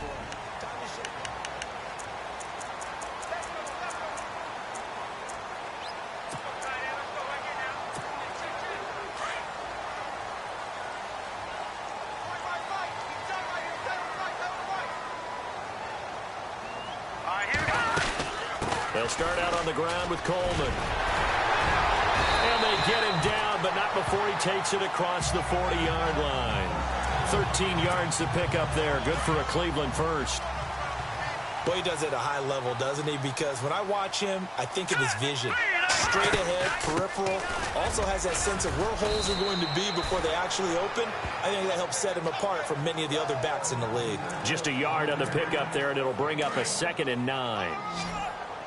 They'll start out on the ground with Coleman. And they get him down, but not before he takes it across the 40-yard line. 13 yards to pick up there. Good for a Cleveland first. Well, he does it at a high level, doesn't he? Because when I watch him, I think of his vision. Straight ahead, peripheral. Also has that sense of where holes are going to be before they actually open. I think that helps set him apart from many of the other backs in the league. Just a yard on the pickup there, and it'll bring up a 2nd and 9.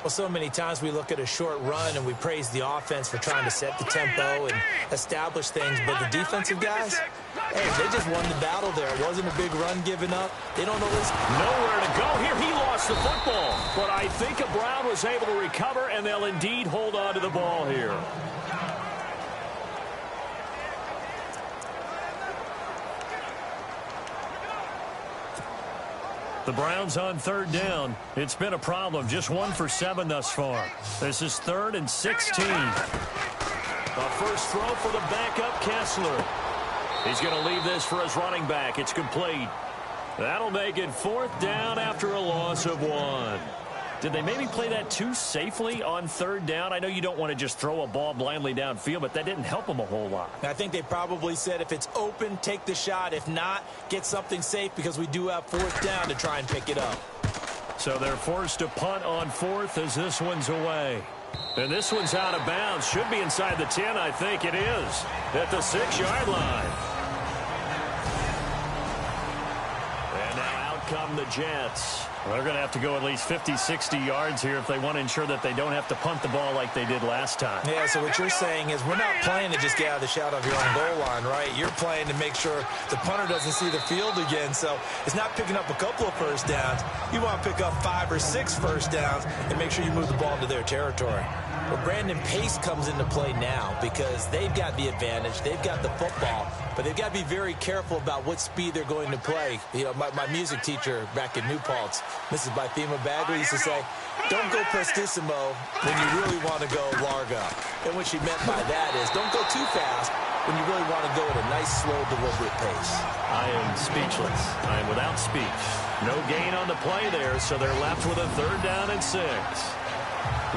Well, so many times we look at a short run and we praise the offense for trying to set the tempo and establish things, but the defensive guys, hey, they just won the battle there. It wasn't a big run given up. They don't always... Nowhere to go here. He lost the football, but I think a Brown was able to recover, and they'll indeed hold on to the ball here. The Browns on 3rd down. It's been a problem. Just 1 for 7 thus far. This is 3rd and 16. A first throw for the backup Kessler. He's going to leave this for his running back. It's complete. That'll make it 4th down after a loss of 1. Did they maybe play that too safely on 3rd down? I know you don't want to just throw a ball blindly downfield, but that didn't help them a whole lot. I think they probably said if it's open, take the shot. If not, get something safe because we do have 4th down to try and pick it up. So they're forced to punt on 4th as this one's away. And this one's out of bounds. Should be inside the 10, I think it is. At the 6-yard line. And now out come the Jets. They're going to have to go at least 50, 60 yards here if they want to ensure that they don't have to punt the ball like they did last time. Yeah, so what you're saying is we're not playing to just get out of the shadow of your own goal line, right? You're playing to make sure the punter doesn't see the field again. So it's not picking up a couple of first downs. You want to pick up 5 or 6 first downs and make sure you move the ball into their territory. Well, Brandon Pace comes into play now because they've got the advantage. They've got the football, but they've got to be very careful about what speed they're going to play. You know, my music teacher back in New Paltz, Mrs. Bythema Bagley, used to say, don't go prestissimo when you really want to go largo. And what she meant by that is don't go too fast when you really want to go at a nice, slow, deliberate pace. I am speechless. I am without speech. No gain on the play there, so they're left with a 3rd down and 6.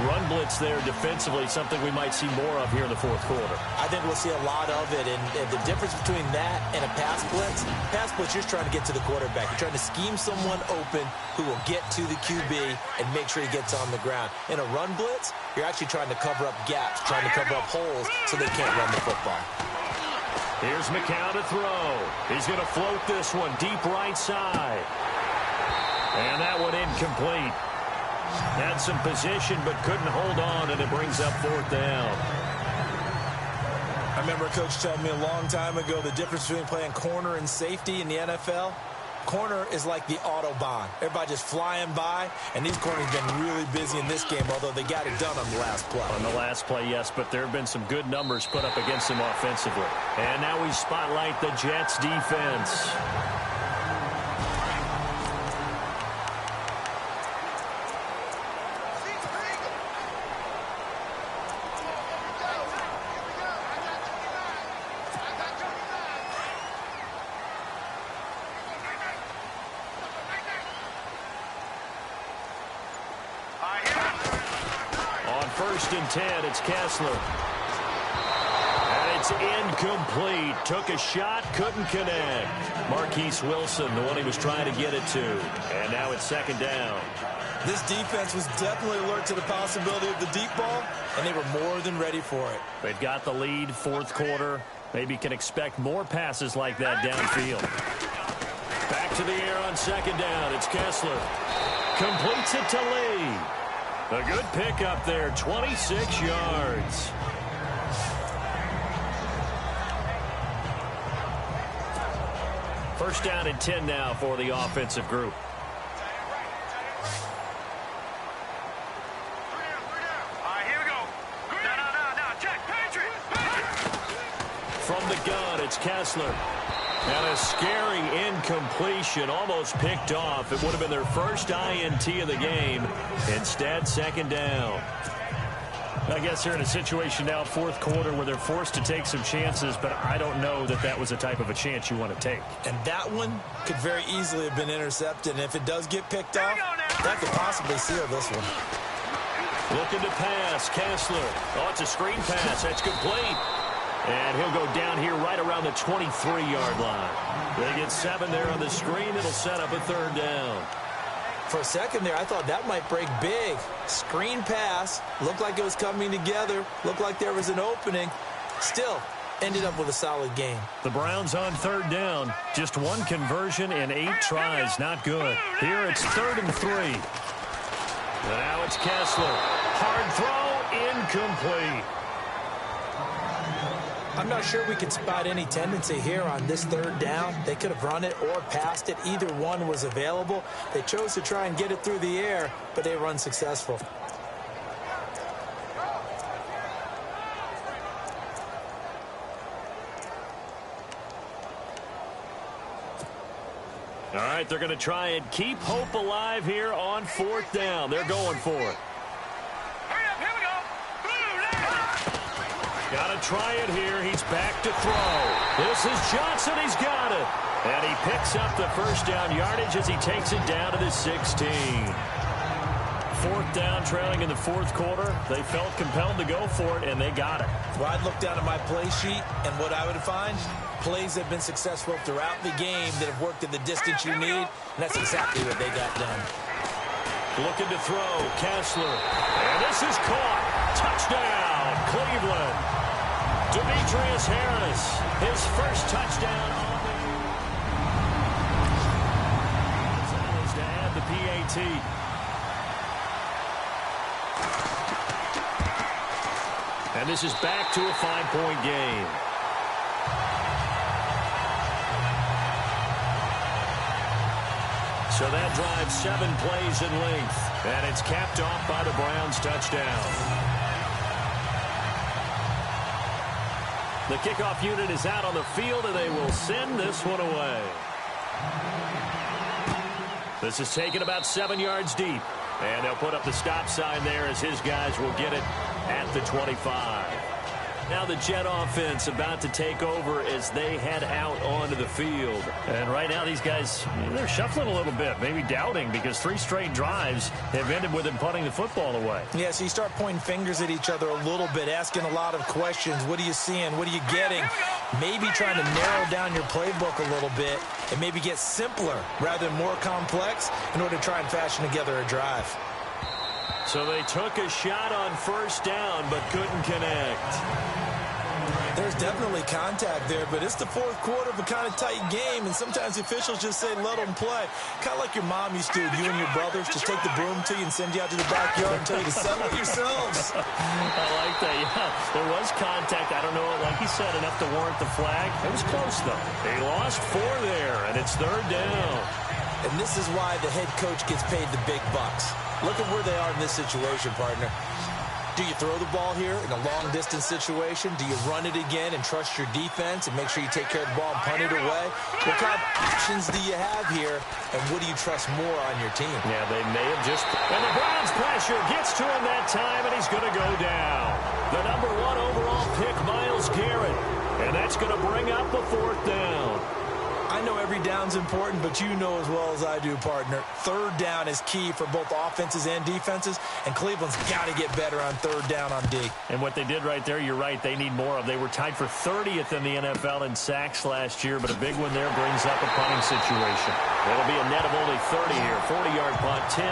Run blitz there defensively, something we might see more of here in the 4th quarter. I think we'll see a lot of it, and the difference between that and a pass blitz, you're just trying to get to the quarterback. You're trying to scheme someone open who will get to the QB and make sure he gets on the ground. In a run blitz, you're actually trying to cover up gaps, trying to cover up holes so they can't run the football. Here's McCown to throw. He's going to float this one deep right side. And that one incomplete. Had some position but couldn't hold on, and it brings up 4th down. I remember a coach telling me a long time ago the difference between playing corner and safety in the NFL. Corner is like the Autobahn. Everybody just flying by, and these corners have been really busy in this game, although they got it done on the last play. On the last play, yes, but there have been some good numbers put up against them offensively. And now we spotlight the Jets defense. On 1st and 10, it's Kessler. And it It's incomplete. Took a shot, couldn't connect. Marquise Wilson, the one he was trying to get it to. And now it's second down. This defense was definitely alert to the possibility of the deep ball, and they were more than ready for it. They've got the lead, fourth quarter. Maybe can expect more passes like that downfield. Back to the air on second down. It's Kessler. Completes it to Lee. A good pickup there, 26 yards. First down and 10 now for the offensive group. From the gun, it's Kessler. And a scary incompletion, almost picked off. It would have been their first INT of the game. Instead, second down. I guess they're in a situation now, fourth quarter, where they're forced to take some chances, but I don't know that that was the type of a chance you want to take. And that one could very easily have been intercepted. And if it does get picked off, that could possibly seal this one. Looking to pass, Kessler. Oh, it's a screen pass. That's complete. And he'll go down here right around the 23-yard line. They get 7 there on the screen. It'll set up a third down. For a second there, I thought that might break big. Screen pass. Looked like it was coming together. Looked like there was an opening. Still, ended up with a solid game. The Browns on third down. Just one conversion in 8 tries. Not good. Here it's 3rd and 3. And now it's Kessler. Hard throw. Incomplete. I'm not sure we could spot any tendency here on this third down. They could have run it or passed it. Either one was available. They chose to try and get it through the air, but they were unsuccessful. All right, they're going to try and keep hope alive here on 4th down. They're going for it. Got to try it here. He's back to throw. This is Johnson. He's got it. And he picks up the first down yardage as he takes it down to the 16. 4th down, trailing in the 4th quarter. They felt compelled to go for it, and they got it. Well, I'd look down at my play sheet, and what I would find, plays that have been successful throughout the game that have worked at the distance you need, and that's exactly what they got done. Looking to throw, Kessler. And this is caught. Touchdown, Cleveland. Demetrius Harris, his first touchdown on the year. To add the PAT. And this is back to a 5-point game. So that drives 7 plays in length. And it's capped off by the Browns' touchdown. The kickoff unit is out on the field, and they will send this one away. This is taken about 7 yards deep. And they'll put up the stop sign there as his guys will get it at the 25. Now the Jet offense about to take over as they head out onto the field. And right now these guys, they're shuffling a little bit, maybe doubting, because 3 straight drives have ended with them punting the football away. Yeah, so you start pointing fingers at each other a little bit, asking a lot of questions. What are you seeing? What are you getting? Maybe trying to narrow down your playbook a little bit and maybe get simpler rather than more complex in order to try and fashion together a drive. So they took a shot on 1st down but couldn't connect. There's definitely contact there, but it's the 4th quarter of a kind of tight game, and sometimes the officials just say let them play. Kind of like your mom used to, you and your brothers, just take the broom to you and send you out to the backyard and tell you to settle it yourselves. I like that, yeah. There was contact. I don't know, like he said, enough to warrant the flag. It was close, though. They lost 4 there, and it's 3rd down. And this is why the head coach gets paid the big bucks. Look at where they are in this situation, partner. Do you throw the ball here in a long-distance situation? Do you run it again and trust your defense and make sure you take care of the ball and punt it away? What kind of options do you have here, and what do you trust more on your team? Yeah, they may have just... And the Browns pressure gets to him that time, and he's going to go down. The number 1 overall pick, Myles Garrett. And that's going to bring up the 4th down. I know every down's important, but you know as well as I do, partner, third down is key for both offenses and defenses, and Cleveland's got to get better on third down on D. And what they did right there, you're right, they need more of. They were tied for 30th in the NFL in sacks last year, but a big one there brings up a punting situation. It'll be a net of only 30 here. 40-yard punt, 10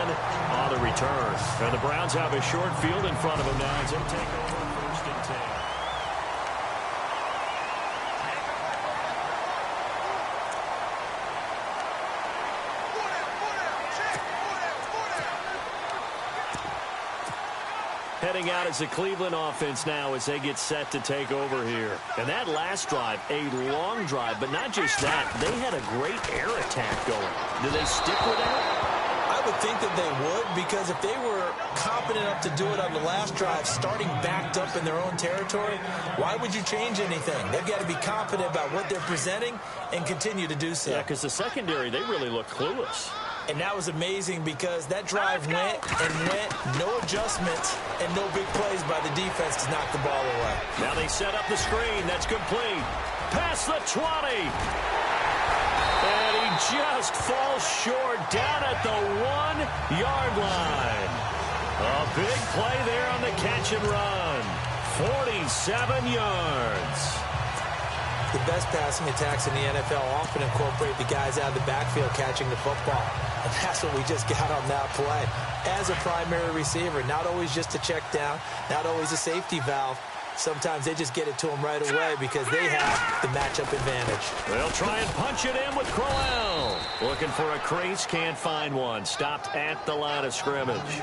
on the return. And the Browns have a short field in front of them now as they take over first and 10. Heading out as the Cleveland offense now as they get set to take over here. And that last drive, a long drive, but not just that. They had a great air attack going. Do they stick with that? I would think that they would, because if they were competent enough to do it on the last drive, starting backed up in their own territory, why would you change anything? They've got to be confident about what they're presenting and continue to do so. Yeah, because the secondary, they really look clueless. And that was amazing because that drive went and went, no adjustments, and no big plays by the defense to knock the ball away. Now they set up the screen. That's complete. Past the 20. And he just falls short down at the 1-yard line. A big play there on the catch and run. 47 yards. The best passing attacks in the NFL often incorporate the guys out of the backfield catching the football. And that's what we just got on that play. As a primary receiver, not always just a check down, not always a safety valve. Sometimes they just get it to them right away because they have the matchup advantage. They'll try and punch it in with Crowell. Looking for a crease, can't find one. Stopped at the line of scrimmage.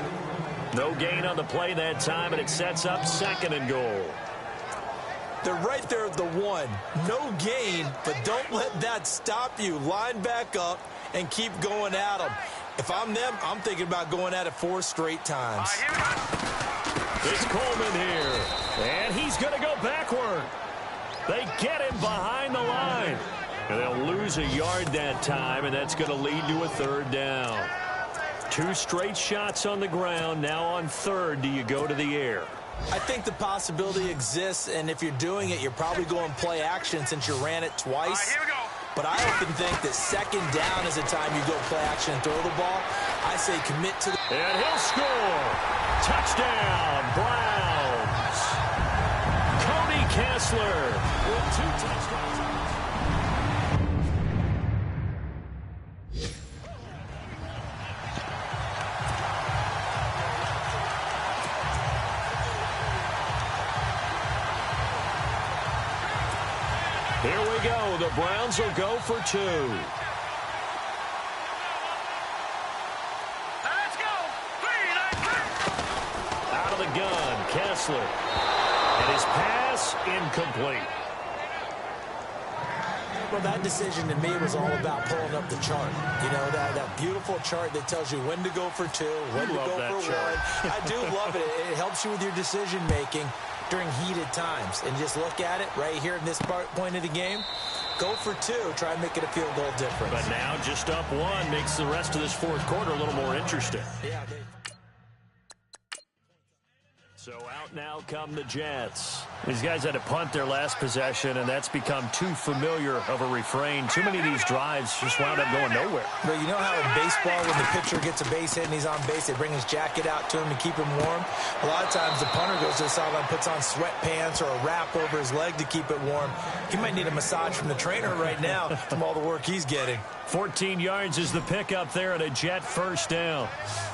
No gain on the play that time, and it sets up 2nd and goal. They're right there at the 1. No gain, but don't let that stop you. Line back up and keep going at them. If I'm them, I'm thinking about going at it 4 straight times. It's Coleman here, and he's going to go backward. They get him behind the line. And they'll lose a yard that time, and that's going to lead to a 3rd down. 2 straight shots on the ground. Now on 3rd, do you go to the air? I think the possibility exists, and if you're doing it, you're probably going play action since you ran it twice. Here we go. But I often think that 2nd down is the time you go play action and throw the ball. I say commit to the... And he'll score. Touchdown, Browns. Cody Kessler with 2 touchdowns. Here we go. The Browns will go for 2. Let's go. 3, Out of the gun, Kessler. And his pass incomplete. Well, that decision to me was all about pulling up the chart. You know, that beautiful chart that tells you when to go for 2, when to go for 1. I do love it. It helps you with your decision-making during heated times. And just look at it right here in this point of the game. Go for 2. Try and make it a field goal difference. But now just up 1 makes the rest of this 4th quarter a little more interesting. Yeah, So out now come the Jets. These guys had to punt their last possession, and that's become too familiar of a refrain. Too many of these drives just wound up going nowhere. But you know how in baseball, when the pitcher gets a base hit and he's on base, they bring his jacket out to him to keep him warm? A lot of times the punter goes to the sideline, puts on sweatpants or a wrap over his leg to keep it warm. He might need a massage from the trainer right now from all the work he's getting. 14 yards is the pickup there at a Jet 1st down.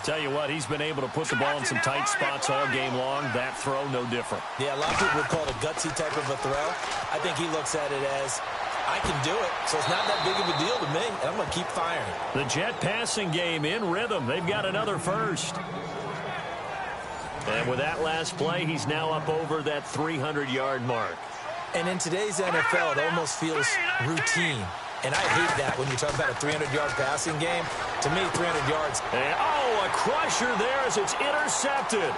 Tell you what, he's been able to put the ball in some tight spots all game long. That throw, no different. Yeah, a lot of people would call it a gutsy type of a throw. I think he looks at it as, I can do it, so it's not that big of a deal to me, and I'm going to keep firing. The Jet passing game in rhythm. They've got another 1st. And with that last play, he's now up over that 300-yard mark. And in today's NFL, it almost feels routine. And I hate that when you talk about a 300-yard passing game. To me, 300 yards. And, a crusher there as it's intercepted.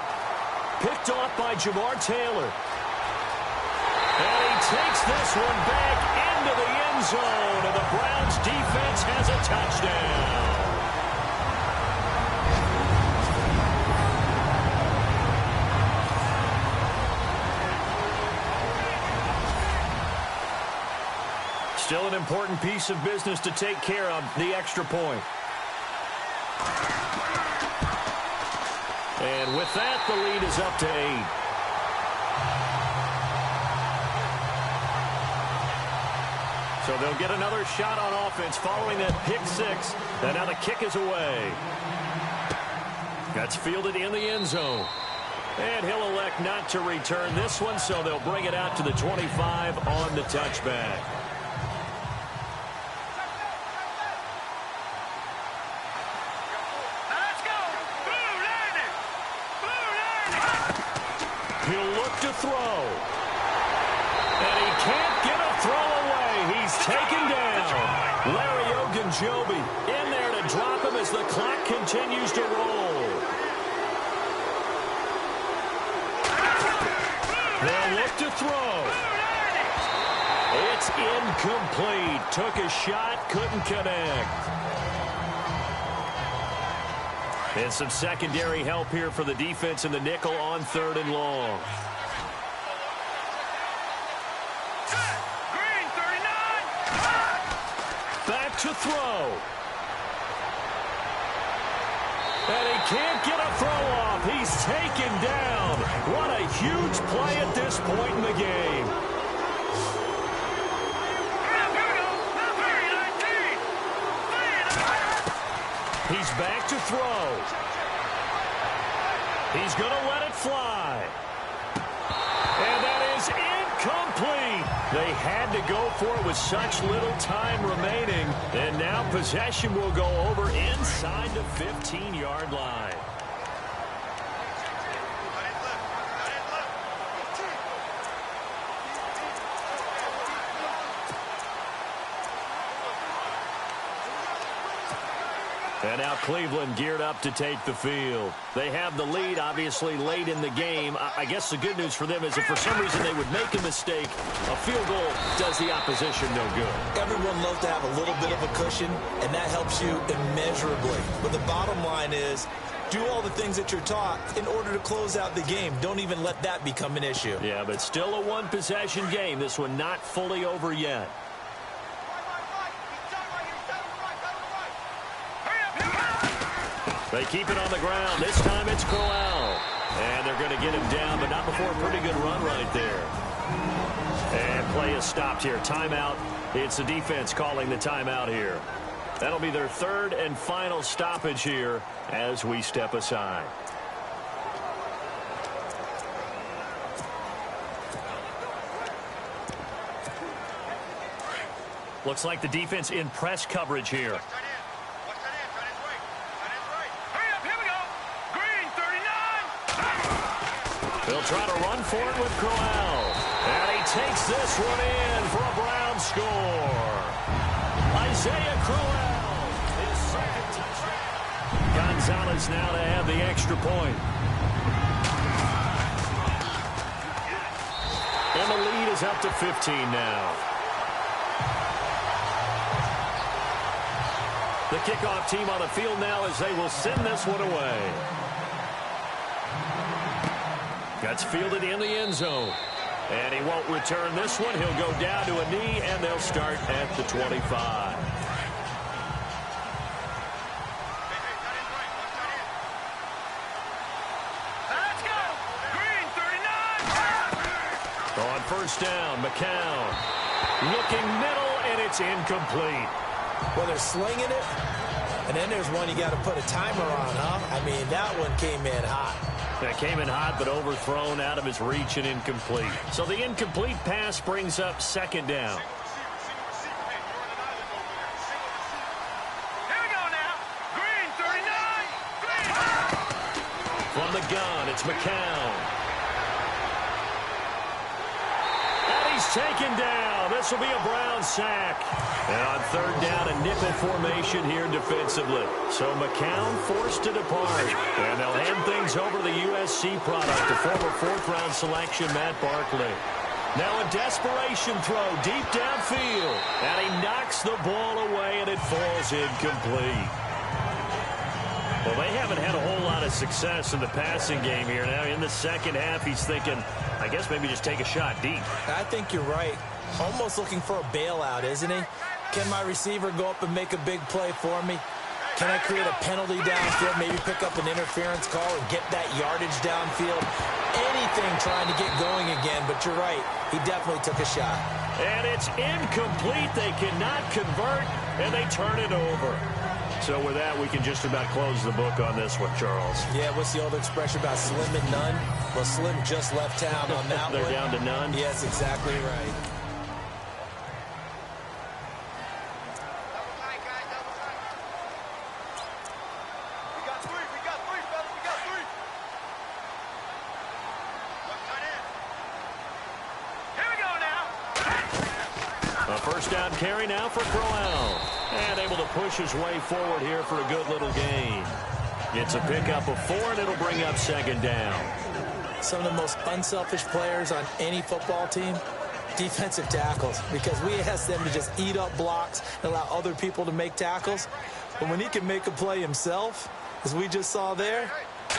Picked off by Jamar Taylor. And he takes this one back into the end zone. And the Browns defense has a touchdown. Still an important piece of business to take care of, the extra point. And with that, the lead is up to 8. So they'll get another shot on offense following that pick six. And now the kick is away. That's fielded in the end zone. And he'll elect not to return this one, so they'll bring it out to the 25 on the touchback. Let's go! Blue landed! Blue landed! He'll look to throw. And he can't get a throw away. He's taken down. Larry Ogunjobi in there to drop him as the clock continues to roll. They'll look to throw. It's incomplete. Took a shot, couldn't connect. And some secondary help here for the defense in the nickel on 3rd and long. Green 39! Back to throw. And he can't get a throw off. He's taken down. What a huge play at this point in the game. He's back to throw. He's going to let it fly. And that is incomplete. They had to go for it with such little time remaining. And now possession will go over inside the 15-yard line. And now Cleveland geared up to take the field. They have the lead, obviously, late in the game. I guess the good news for them is if for some reason they would make a mistake, a field goal does the opposition no good. Everyone loves to have a little bit of a cushion, and that helps you immeasurably. But the bottom line is, do all the things that you're taught in order to close out the game. Don't even let that become an issue. Yeah, but still a one-possession game. This one not fully over yet. They keep it on the ground. This time it's Crowell. And they're going to get him down, but not before a pretty good run right there. And play is stopped here. Timeout. It's the defense calling the timeout here. That'll be their 3rd and final stoppage here as we step aside. Looks like the defense in press coverage here. They'll try to run for it with Crowell. And he takes this one in for a Brown score. Isaiah Crowell, his 2nd touchdown. Gonzalez now to have the extra point. And the lead is up to 15 now. The kickoff team on the field now as they will send this one away. That's fielded in the end zone. And he won't return this one. He'll go down to a knee, and they'll start at the 25. Let's go! Green 39! On 1st down, McCown looking middle, and it's incomplete. Well, they're slinging it, and then there's one you got to put a timer on, huh? I mean, that one came in hot. That came in hot, but overthrown, out of his reach, and incomplete. So the incomplete pass brings up 2nd down. Here we go now. Green 39! Green! From the gun, it's McCown. And he's taken down. This will be a Brown sack. And on 3rd down, a nickel formation here defensively. So McCown forced to depart. And they'll hand things over to the USC product, the former 4th-round selection, Matt Barkley. Now a desperation throw deep downfield. And he knocks the ball away, and it falls incomplete. Well, they haven't had a whole lot of success in the passing game here. Now in the 2nd half, he's thinking, I guess maybe just take a shot deep. I think you're right. Almost looking for a bailout, isn't he? Can my receiver go up and make a big play for me? Can I create a penalty downfield, maybe pick up an interference call and get that yardage downfield? Anything trying to get going again, but you're right. He definitely took a shot. And it's incomplete. They cannot convert, and they turn it over. So with that, we can just about close the book on this one, Charles. Yeah, what's the old expression about slim and none? Well, Slim just left town on that They're one. down to none? Yes, exactly right. A first down carry now for Crowell. And able to push his way forward here for a good little gain. It's a pickup of 4, and it'll bring up second down. Some of the most unselfish players on any football team, defensive tackles, because we ask them to just eat up blocks and allow other people to make tackles. But when he can make a play himself, as we just saw there,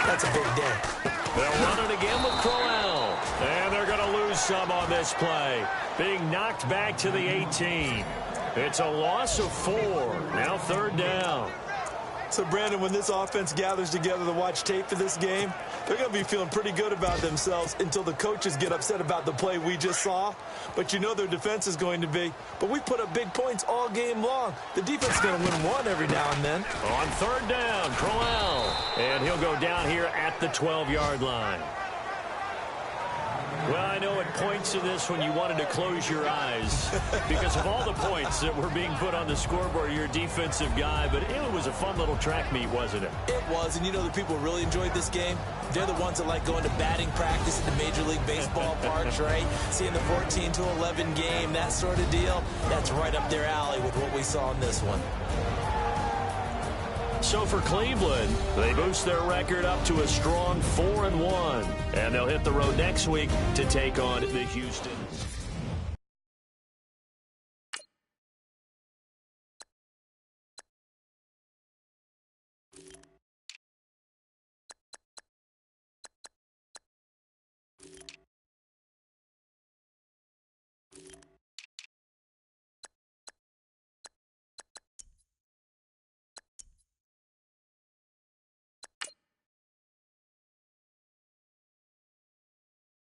that's a big day. They'll run it again with Crowell. And they're going to lose some on this play. Being knocked back to the 18. It's a loss of 4. Now third down. So, Brandon, when this offense gathers together to watch tape for this game, they're going to be feeling pretty good about themselves until the coaches get upset about the play we just saw. But you know their defense is going to be. But we put up big points all game long. The defense is going to win one every now and then. On third down, Crowell. And he'll go down here at the 12-yard line. Well, I know at points in this when you wanted to close your eyes because of all the points that were being put on the scoreboard. You're a defensive guy, but it was a fun little track meet, wasn't it? It was, and you know the people who really enjoyed this game? They're the ones that like going to batting practice at the Major League Baseball parks, right? Seeing the 14-11 game, that sort of deal. That's right up their alley with what we saw in this one. So for Cleveland, they boost their record up to a strong 4-1. And they'll hit the road next week to take on the Houston.